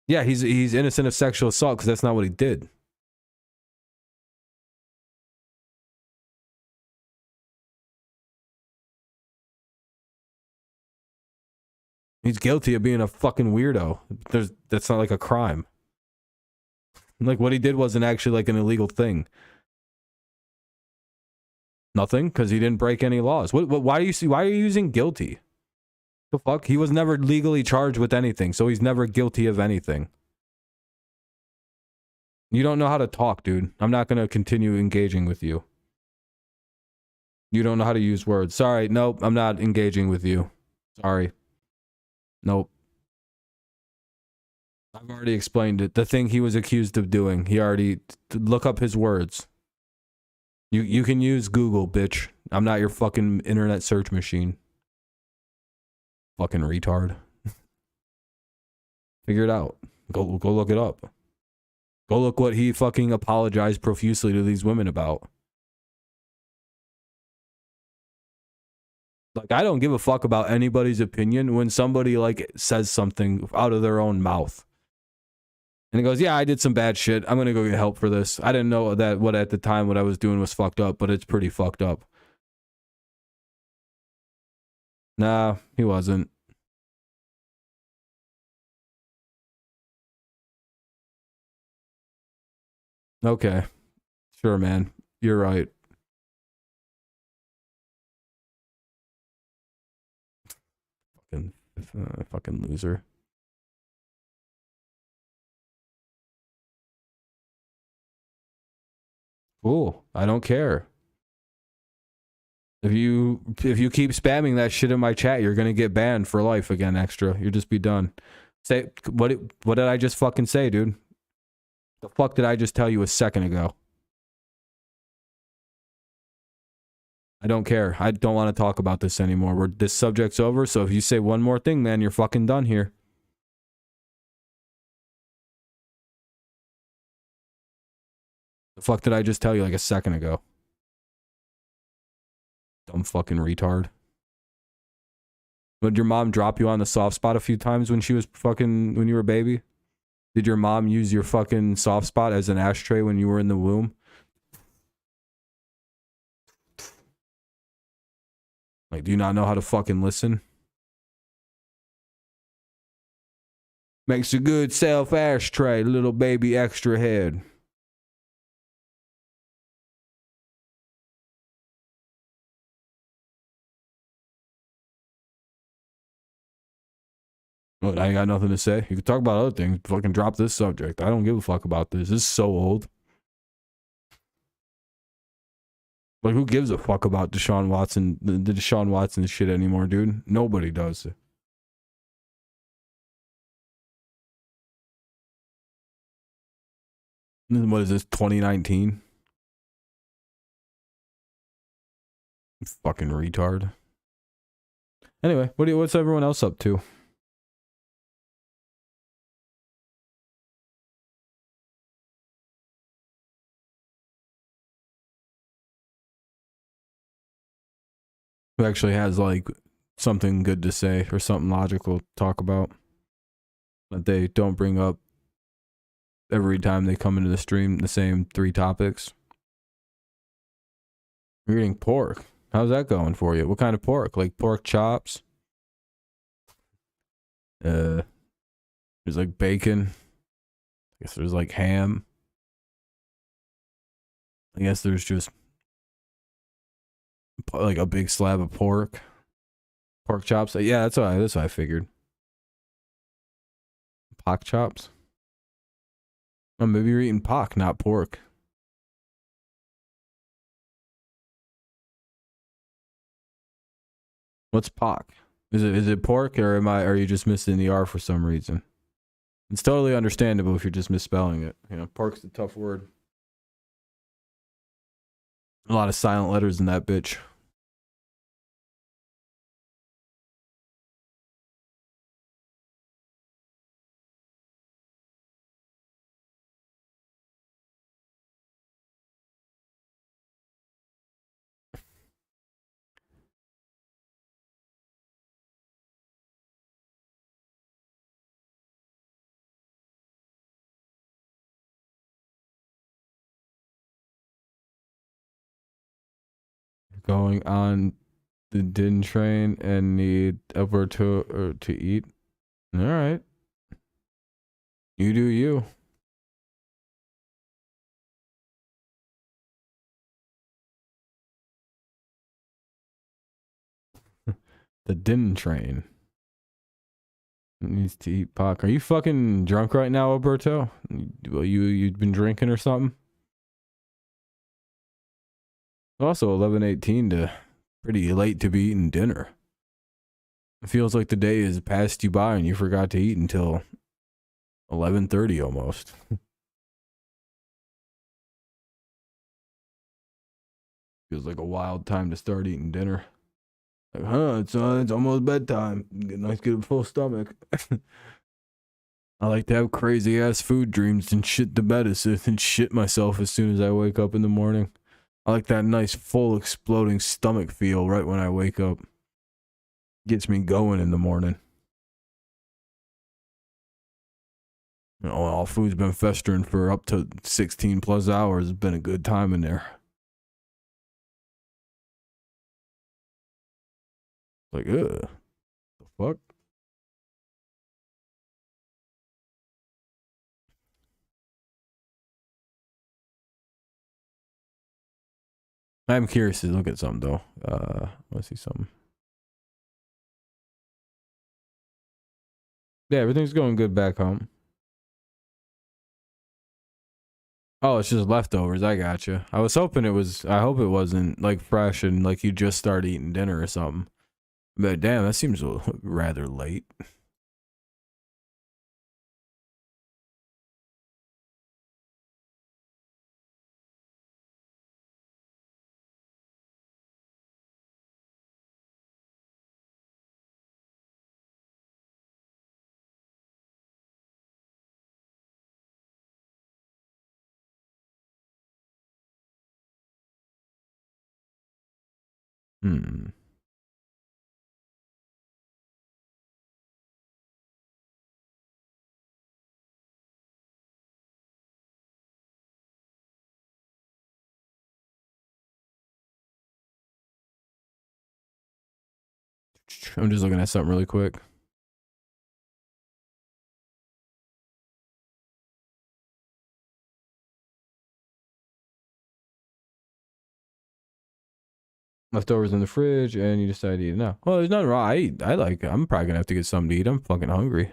Yeah, he's innocent of sexual assault because that's not what he did. He's guilty of being a fucking weirdo. That's not like a crime. Like what he did wasn't actually like an illegal thing. Nothing, because he didn't break any laws. Why are you using guilty? The fuck? He was never legally charged with anything, so he's never guilty of anything. You don't know how to talk, dude. I'm not gonna continue engaging with you. You don't know how to use words. Sorry, nope, I'm not engaging with you. Sorry. Nope. I've already explained it. The thing he was accused of doing. Look up his words. You can use Google, bitch. I'm not your fucking internet search machine. Fucking retard. Figure it out. Go look it up. Go look what he fucking apologized profusely to these women about. Like, I don't give a fuck about anybody's opinion when somebody like says something out of their own mouth. And he goes, yeah, I did some bad shit. I'm going to go get help for this. I didn't know that what at the time what I was doing was fucked up, but it's pretty fucked up. Nah, he wasn't. Okay. Sure, man. You're right. Fucking loser. Cool. I don't care. If you keep spamming that shit in my chat, you're gonna get banned for life again. Extra. You'll just be done. Say what did I just fucking say, dude? The fuck did I just tell you a second ago? I don't care. I don't want to talk about this anymore. This subject's over, so if you say one more thing, man, you're fucking done here. The fuck did I just tell you like a second ago? Dumb fucking retard. Did your mom drop you on the soft spot a few times when she was fucking, when you were a baby? Did your mom use your fucking soft spot as an ashtray when you were in the womb? Like, do you not know how to fucking listen? Makes a good self ashtray, little baby extra head. Well, I ain't got nothing to say. You can talk about other things. Fucking drop this subject. I don't give a fuck about this. This is so old. Like, who gives a fuck about Deshaun Watson, the Deshaun Watson shit anymore, dude? Nobody does. What is this, 2019? Fucking retard. Anyway, what's everyone else up to? Who actually has like something good to say or something logical to talk about that they don't bring up every time they come into the stream, the same 3 topics? You're eating pork. How's that going for you? What kind of pork? Like pork chops? There's like bacon. I guess there's like ham. I guess there's just like a big slab of pork chops. Yeah, that's what I figured. Pork chops. Oh, maybe you're eating pork, not pork. What's pork? Is it pork, or are you just missing the R for some reason? It's totally understandable if you're just misspelling it. You know, pork's a tough word. A lot of silent letters in that bitch. Going on the din train and need upward to eat. All right. You do you. The din train needs to eat pork. Are you fucking drunk right now, Alberto? Well, you've been drinking or something? Also, 11:18 to pretty late to be eating dinner. It feels like the day has passed you by and you forgot to eat until 11:30 almost. Feels like a wild time to start eating dinner. Like, it's almost bedtime. Nice, get a full stomach. I like to have crazy ass food dreams and shit the bed and shit myself as soon as I wake up in the morning. I like that nice full exploding stomach feel right when I wake up. Gets me going in the morning. You know, all food's been festering for up to 16 plus hours. It's been a good time in there. Like, ugh. The fuck? I'm curious to look at something though. Let's see something. Yeah, everything's going good back home. Oh, it's just leftovers. I gotcha. I was hoping it was. I hope it wasn't like fresh and like you just started eating dinner or something. But damn, that seems rather late. Hmm. I'm just looking at something really quick. Leftovers in the fridge, and you decide to eat it now. Well, there's nothing wrong. I'm probably gonna have to get something to eat. I'm fucking hungry.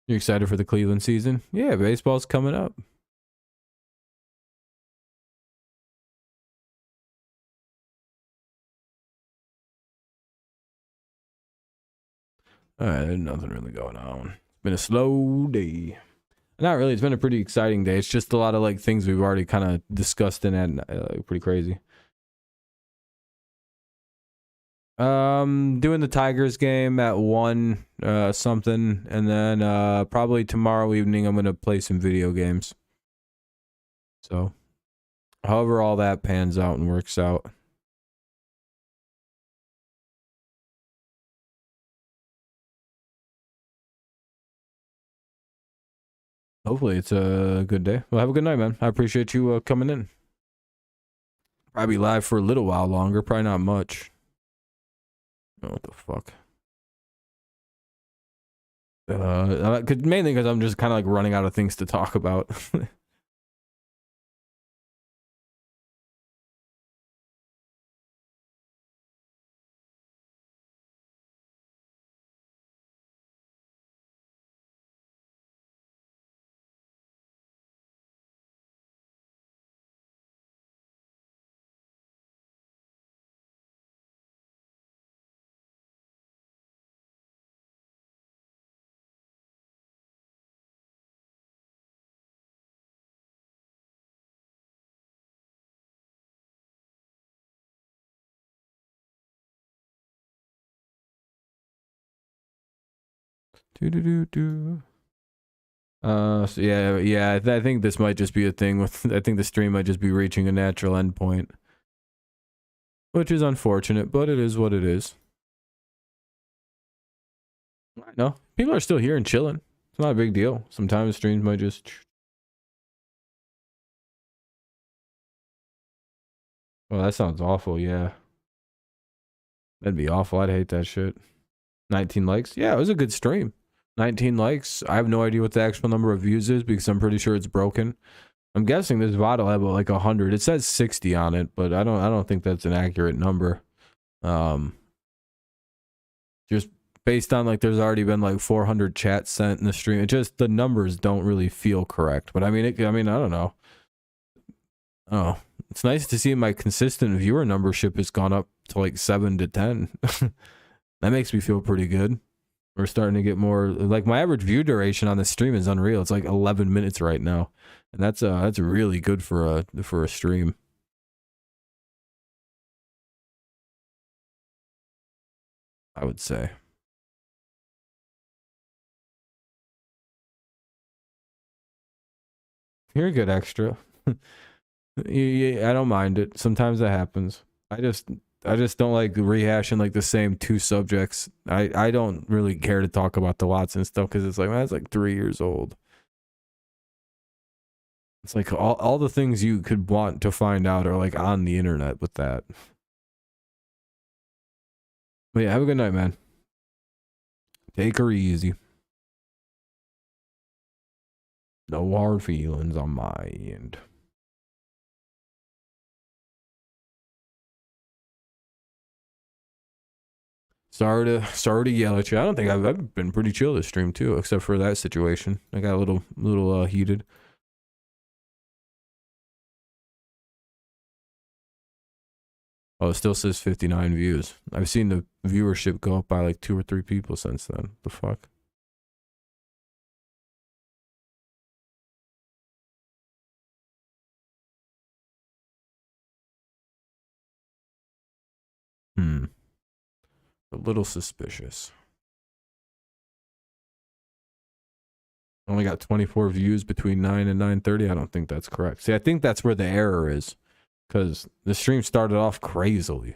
You excited for the Cleveland season? Yeah, baseball's coming up. All right, there's nothing really going on. It's been a slow day. Not really. It's been a pretty exciting day. It's just a lot of like things we've already kind of discussed in it. Pretty crazy. Doing the Tigers game at 1 something, and then probably tomorrow evening I'm gonna play some video games. So, however all that pans out and works out. Hopefully it's a good day. Well, have a good night, man. I appreciate you coming in. Probably live for a little while longer. Probably not much. Oh, what the fuck? Mainly because I'm just kind of like running out of things to talk about. So yeah. I think this might just be a thing with. I think the stream might just be reaching a natural endpoint, which is unfortunate, but it is what it is. No, people are still here and chilling. It's not a big deal. Sometimes streams might just. Well, that sounds awful. Yeah, that'd be awful. I'd hate that shit. 19 likes. Yeah, it was a good stream. 19 likes. I have no idea what the actual number of views is because I'm pretty sure it's broken. I'm guessing this VOD will have like 100. It says 60 on it, but I don't think that's an accurate number. Just based on like there's already been like 400 chats sent in the stream. It just the numbers don't really feel correct. But I mean, I don't know. Oh, it's nice to see my consistent viewer numbership has gone up to like 7 to 10. That makes me feel pretty good. We're starting to get more like my average view duration on the stream is unreal. It's like 11 minutes right now, and that's really good for a stream. I would say. You're a good extra. I don't mind it. Sometimes that happens. I just don't like rehashing like the same two subjects. I don't really care to talk about the Watson stuff because it's like, man, that's like 3 years old. It's like all the things you could want to find out are like on the internet with that. But yeah, have a good night, man. Take her easy. No hard feelings on my end. Sorry to yell at you. I don't think I've been pretty chill this stream too, except for that situation. I got a little heated. Oh, it still says 59 views. I've seen the viewership go up by like 2 or 3 people since then. The fuck? A little suspicious. Only got 24 views between 9 and 9:30. I don't think that's correct. See, I think that's where the error is, because the stream started off crazily.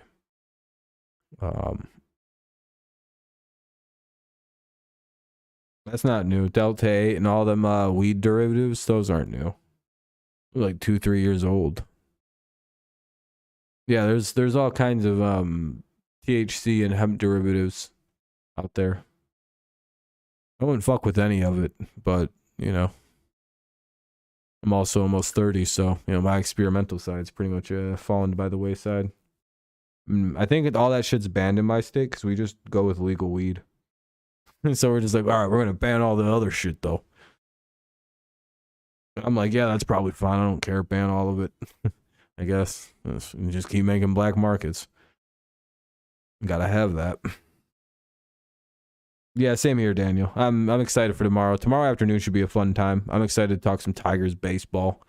That's not new. Delta 8 and all them weed derivatives, those aren't new. They're like 2-3 years old. Yeah, there's all kinds of THC and hemp derivatives out there. I wouldn't fuck with any of it, but you know, I'm also almost 30, so you know my experimental side's pretty much fallen by the wayside. I think all that shit's banned in my state because we just go with legal weed. And so we're just like, all right, we're gonna ban all the other shit though. I'm like, yeah, that's probably fine. I don't care. Ban all of it. I guess. Just keep making black markets. Gotta have that. Yeah, same here, Daniel. I'm excited for tomorrow. Tomorrow afternoon should be a fun time. I'm excited to talk some Tigers baseball.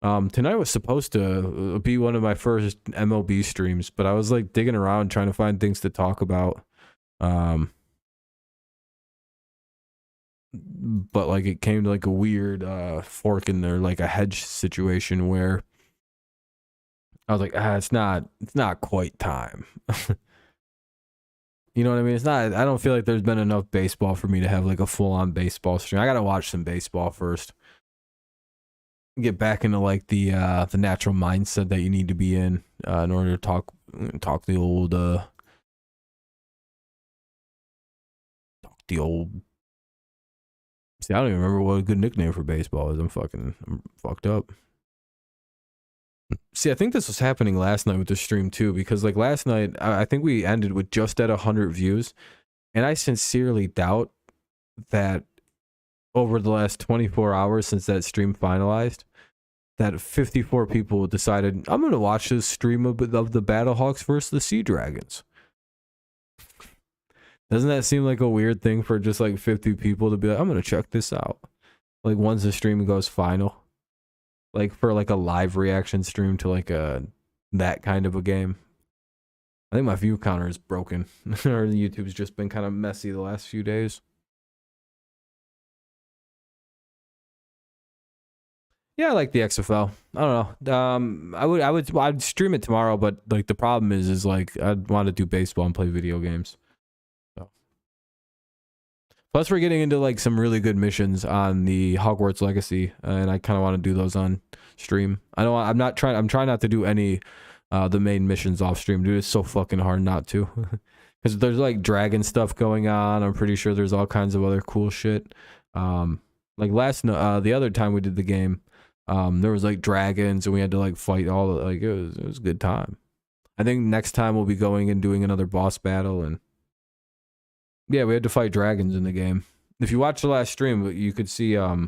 Tonight was supposed to be one of my first MLB streams, but I was like digging around trying to find things to talk about. But like it came to like a weird fork in there, like a hedge situation where I was like, it's not quite time. You know what I mean? It's not. I don't feel like there's been enough baseball for me to have like a full-on baseball stream. I gotta watch some baseball first. Get back into like the natural mindset that you need to be in order to talk the old See, I don't even remember what a good nickname for baseball is. I'm fucked up. See, I think this was happening last night with the stream too, because like last night, I think we ended with just at 100 views, and I sincerely doubt that over the last 24 hours since that stream finalized, that 54 people decided, I'm going to watch this stream of the Battlehawks versus the Sea Dragons. Doesn't that seem like a weird thing for just like 50 people to be like, I'm going to check this out? Like once the stream goes final. Like for like a live reaction stream to like that kind of a game. I think my view counter is broken. Or YouTube's just been kind of messy the last few days. Yeah, I like the XFL. I don't know. I'd stream it tomorrow, but like the problem is like I'd want to do baseball and play video games. So. Plus, we're getting into like some really good missions on the Hogwarts Legacy, and I kind of want to do those on stream. I'm trying not to do any the main missions off stream, dude. It's so fucking hard not to, because there's like dragon stuff going on. I'm pretty sure there's all kinds of other cool shit. Like the other time we did the game, there was like dragons, and we had to like fight all the, like it was a good time. I think next time we'll be going and doing another boss battle, and yeah, we had to fight dragons in the game. If you watch the last stream, you could see, well,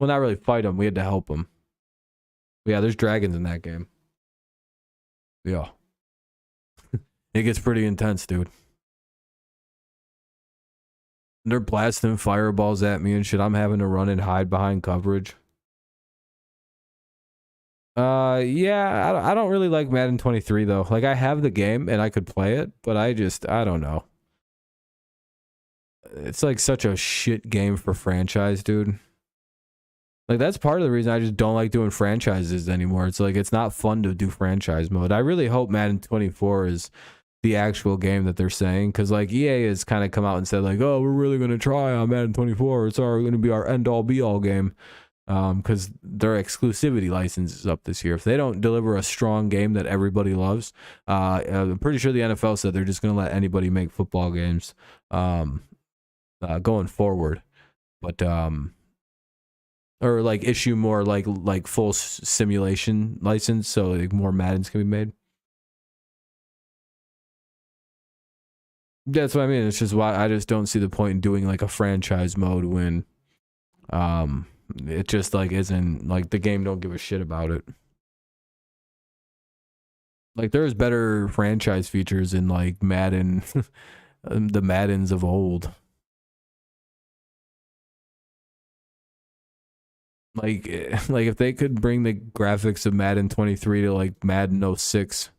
not really fight them. We had to help them. But yeah, there's dragons in that game. Yeah. It gets pretty intense, dude. They're blasting fireballs at me and shit. I'm having to run and hide behind coverage. Yeah, I don't really like Madden 23 though. Like I have the game and I could play it, but I don't know. it's like such a shit game for franchise, dude. Like that's part of the reason I just don't like doing franchises anymore. It's like it's not fun to do franchise mode. I really hope Madden 24 is the actual game that they're saying, because like EA has kind of come out and said like, oh, we're really gonna try on Madden 24. It's gonna be our end all be all game, because their exclusivity license is up this year. If they don't deliver a strong game that everybody loves, I'm pretty sure the NFL said they're just gonna let anybody make football games going forward, but or like issue more like full simulation license, so like more Maddens can be made. That's what I mean. It's just why I just don't see the point in doing like a franchise mode when it just like isn't like the game don't give a shit about it. Like there's better franchise features in like Madden, the Maddens of old. Like if they could bring the graphics of Madden 23 to like Madden 06,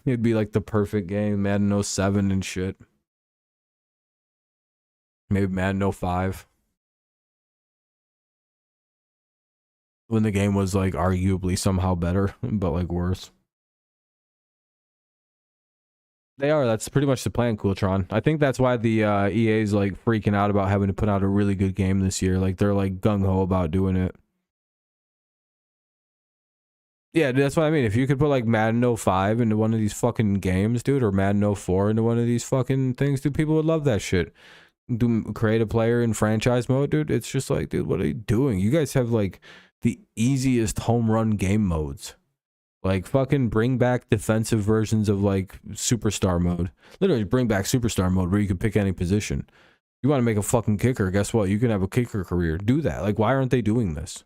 it'd be like the perfect game. Madden 07 and shit. Maybe Madden 05. When the game was like arguably somehow better, but like worse. They are. That's pretty much the plan, Cooltron. I think that's why the EA is like freaking out about having to put out a really good game this year. Like they're like gung ho about doing it. Yeah, that's what I mean. If you could put like Madden 05 into one of these fucking games, dude, or Madden 04 into one of these fucking things, dude, people would love that shit. Create a player in franchise mode, dude. It's just like, dude, what are you doing? You guys have like the easiest home run game modes. Like fucking bring back defensive versions of like superstar mode. Literally bring back superstar mode where you can pick any position. You want to make a fucking kicker, guess what? You can have a kicker career. Do that. Like, why aren't they doing this?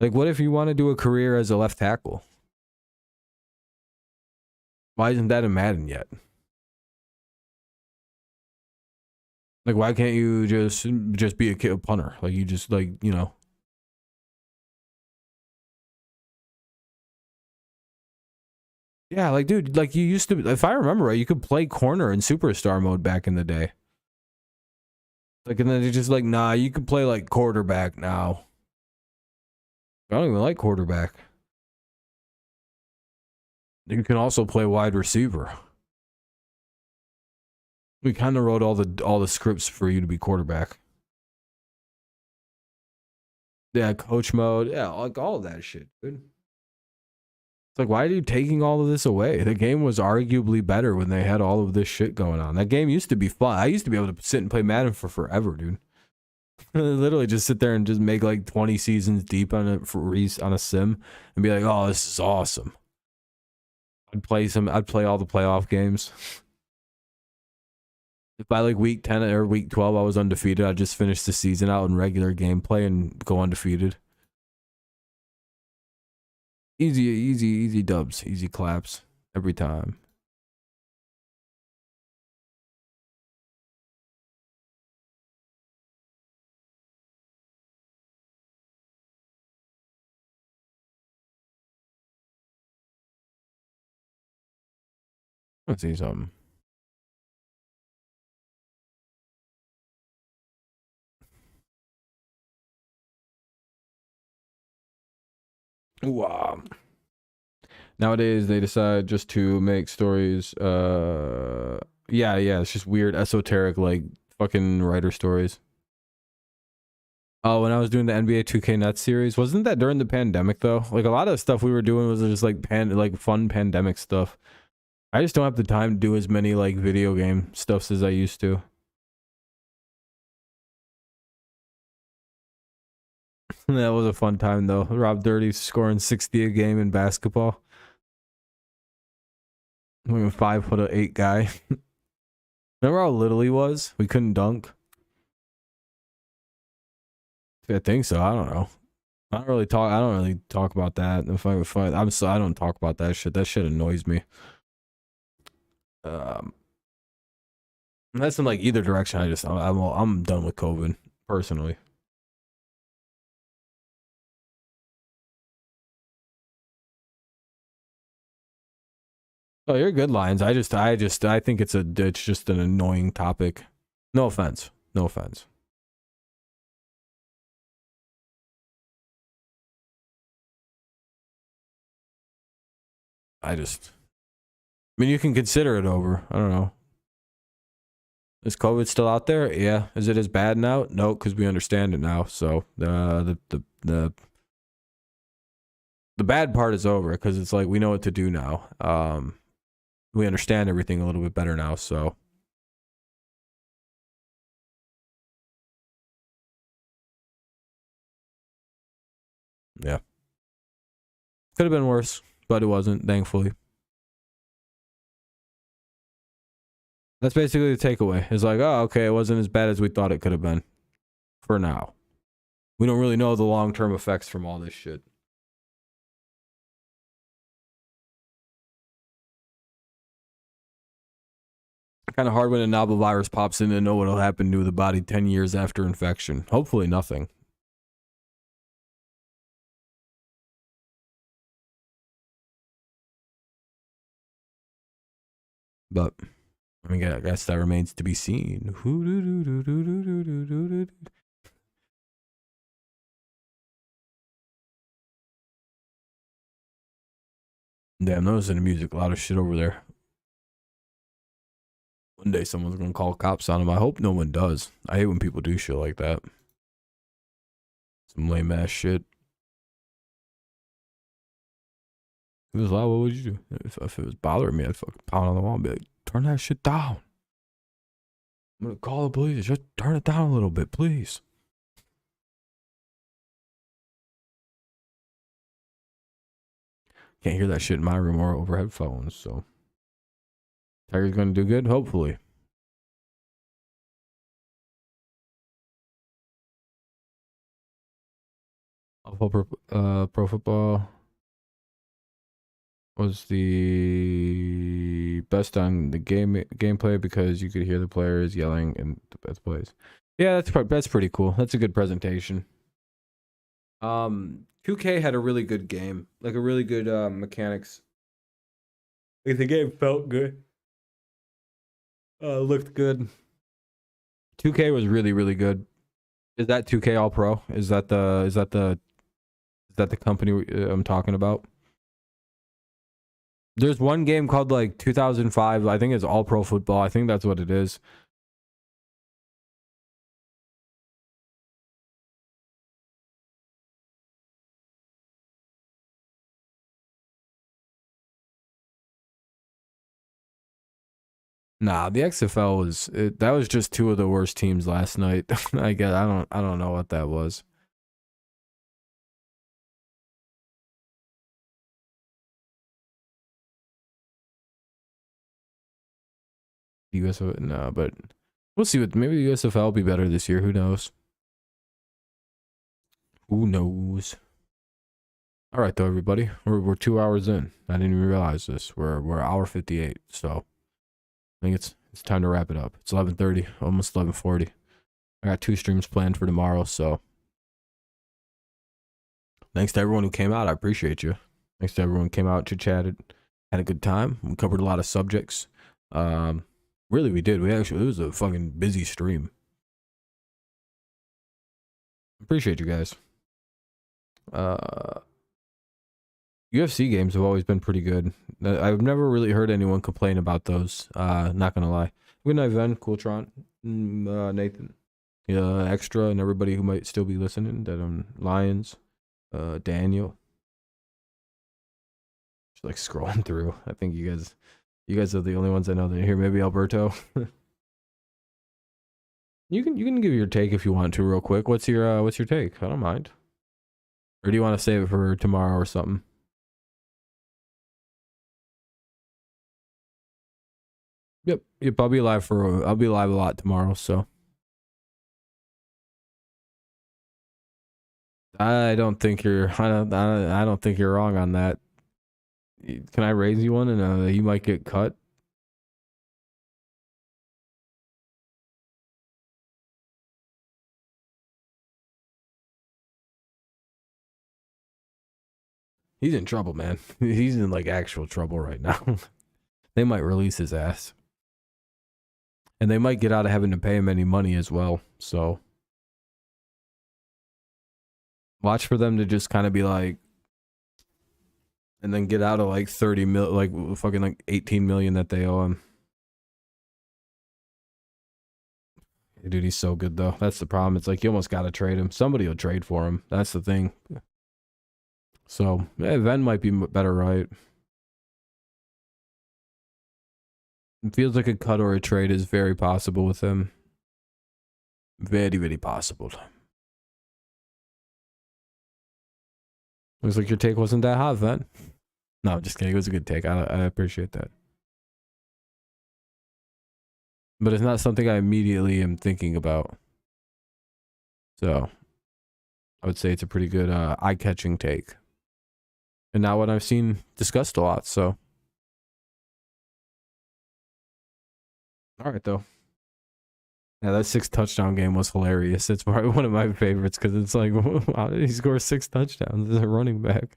Like, what if you want to do a career as a left tackle? Why isn't that in Madden yet? Like, why can't you just be a punter? Like, you just like, you know. Yeah, like, dude, like you used to, if I remember right, you could play corner in superstar mode back in the day. Like, and then it's just like, nah, you can play like quarterback now. I don't even like quarterback. You can also play wide receiver. We kind of wrote all the scripts for you to be quarterback. Yeah, coach mode. Yeah, like all of that shit, dude. It's like, why are you taking all of this away? The game was arguably better when they had all of this shit going on. That game used to be fun. I used to be able to sit and play Madden for forever, dude. Literally just sit there and just make like 20 seasons deep on a sim and be like, oh, this is awesome. I'd play all the playoff games. If by like week 10 or week 12 I was undefeated, I'd just finish the season out in regular gameplay and go undefeated. Easy dubs, easy claps every time. Let's see something. Wow. Nowadays they decide just to make stories. Yeah, it's just weird, esoteric, like fucking writer stories. Oh, when I was doing the NBA 2K Net series, wasn't that during the pandemic though? Like a lot of stuff we were doing was just like fun pandemic stuff. I just don't have the time to do as many like video game stuffs as I used to. That was a fun time though. Rob Dirty scoring 60 a game in basketball. I'm a 5'8" guy. Remember how little he was? We couldn't dunk. I think so. I don't know. I don't really talk about that. If I I don't talk about that shit. That shit annoys me. That's in like either direction. I'm done with COVID personally. Oh, you're good, Lions. I think it's just an annoying topic. No offense. No offense. I mean, you can consider it over. I don't know. Is COVID still out there? Yeah. Is it as bad now? No, because we understand it now. So the bad part is over because it's like we know what to do now. We understand everything a little bit better now. So yeah, could have been worse, but it wasn't, thankfully. That's basically the takeaway. It's like, oh, okay, it wasn't as bad as we thought it could have been. For now, we don't really know the long-term effects from all this shit. Kind of hard when a novel virus pops in to know what'll happen to the body 10 years after infection. Hopefully nothing. But I mean, I guess that remains to be seen. Damn, noticing the music, a lot of shit over there. One day someone's gonna call cops on him. I hope no one does. I hate when people do shit like that. Some lame ass shit. If it was loud, what would you do? If it was bothering me, I'd fucking pound on the wall and be like, turn that shit down. I'm gonna call the police. Just turn it down a little bit, please. Can't hear that shit in my room or over headphones, so. Tiger's gonna do good, hopefully. Pro football was the best on the gameplay because you could hear the players yelling and the best plays. Yeah, that's pretty cool. That's a good presentation. 2K had a really good game, like a really good mechanics. Like the game felt good. Looked good. 2K was really, really good. Is that 2K All Pro? Is that the company I'm talking about? There's one game called like 2005. I think it's All Pro Football. I think that's what it is. Nah, the XFL that was just two of the worst teams last night. I don't know what that was. The USFL, no, but we'll see. Maybe the USFL will be better this year. Who knows? Who knows? All right, though, everybody. We're 2 hours in. I didn't even realize this. We're hour 58. So I think it's time to wrap it up. It's 11:30, almost 11:40. I got 2 streams planned for tomorrow. So thanks to everyone who came out. I appreciate you. Thanks to everyone who came out, chit-chatted, had a good time. We covered a lot of subjects. Really, we did. It was a fucking busy stream. Appreciate you guys. UFC games have always been pretty good. I've never really heard anyone complain about those. Not gonna lie. Good night, Ven, Cooltron, Nathan, Extra, and everybody who might still be listening. That Lions, Daniel. Just like scrolling through. I think you guys are the only ones I know that are here. Maybe Alberto. You can give your take if you want to, real quick. What's your take? I don't mind. Or do you want to save it for tomorrow or something? Yep. I'll be live a lot tomorrow, so I don't think you're wrong on that. Can I raise you one and you might get cut? He's in trouble, man. He's in like actual trouble right now. They might release his ass. And they might get out of having to pay him any money as well. So watch for them to just kind of be like, and then get out of like 30 mil, like fucking like 18 million that they owe him. Dude, he's so good though. That's the problem. It's like you almost got to trade him. Somebody will trade for him. That's the thing. So Ven might be better, right? It feels like a cut or a trade is very possible with him. Very, very possible. Looks like your take wasn't that hot, Ven. No, I'm just kidding. It was a good take. I appreciate that. But it's not something I immediately am thinking about. So I would say it's a pretty good eye-catching take. And not what I've seen discussed a lot, so. All right, though. Yeah, that 6 touchdown game was hilarious. It's probably one of my favorites because it's like, wow, he scores 6 touchdowns as a running back.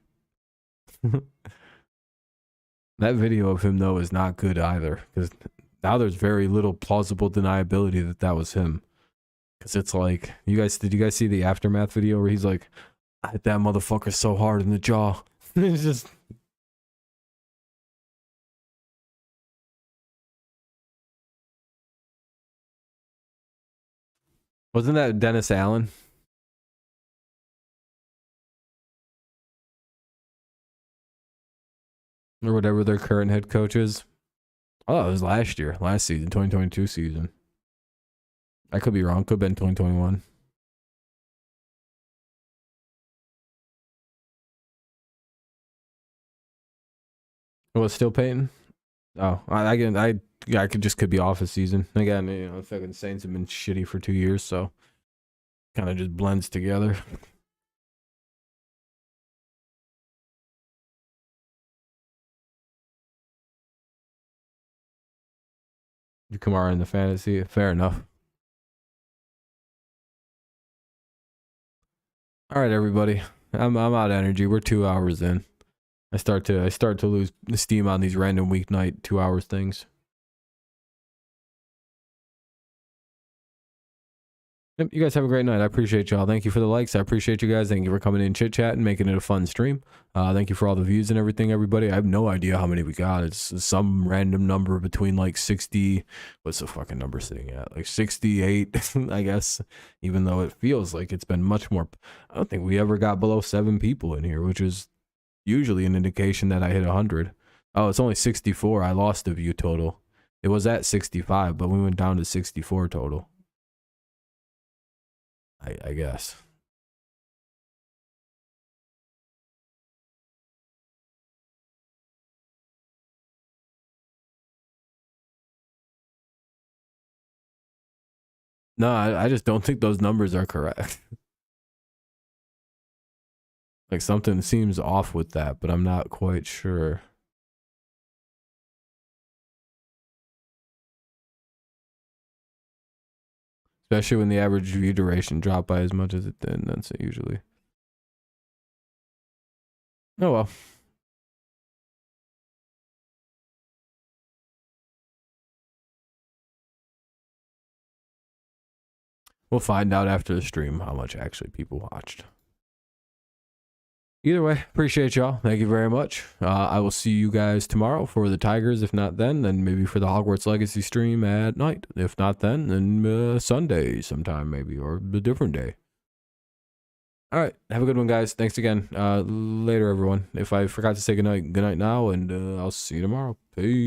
That video of him, though, is not good either because now there's very little plausible deniability that that was him. Because it's like, did you guys see the aftermath video where he's like, I hit that motherfucker so hard in the jaw. It's just... Wasn't that Dennis Allen? Or whatever their current head coach is. Oh, it was last season, 2022 season. I could be wrong. Could have been 2021. It was still Peyton? Oh, I could be off a season. Again, you know, the fucking Saints have been shitty for 2 years, so kind of just blends together. You Kamara in the fantasy, fair enough. All right, everybody. I'm out of energy. We're 2 hours in. I start to lose steam on these random weeknight 2 hours things. Yep, you guys have a great night. I appreciate y'all. Thank you for the likes. I appreciate you guys. Thank you for coming in, chit chat, and making it a fun stream. Thank you for all the views and everything, everybody. I have no idea how many we got. It's some random number between like 60. What's the fucking number sitting at? Like 68, I guess. Even though it feels like it's been much more. I don't think we ever got below 7 people in here, which is usually an indication that I hit 100. Oh, it's only 64. I lost the view total. It was at 65, but we went down to 64 total. I guess. No, I just don't think those numbers are correct. Like something seems off with that, but I'm not quite sure. Especially when the average view duration dropped by as much as it did. That's it usually. Oh well. We'll find out after the stream how much actually people watched. Either way, appreciate y'all. Thank you very much. I will see you guys tomorrow for the Tigers. If not then maybe for the Hogwarts Legacy stream at night. If not then Sunday sometime maybe, or a different day. All right, have a good one, guys. Thanks again. Later, everyone. If I forgot to say good night now, and I'll see you tomorrow. Peace.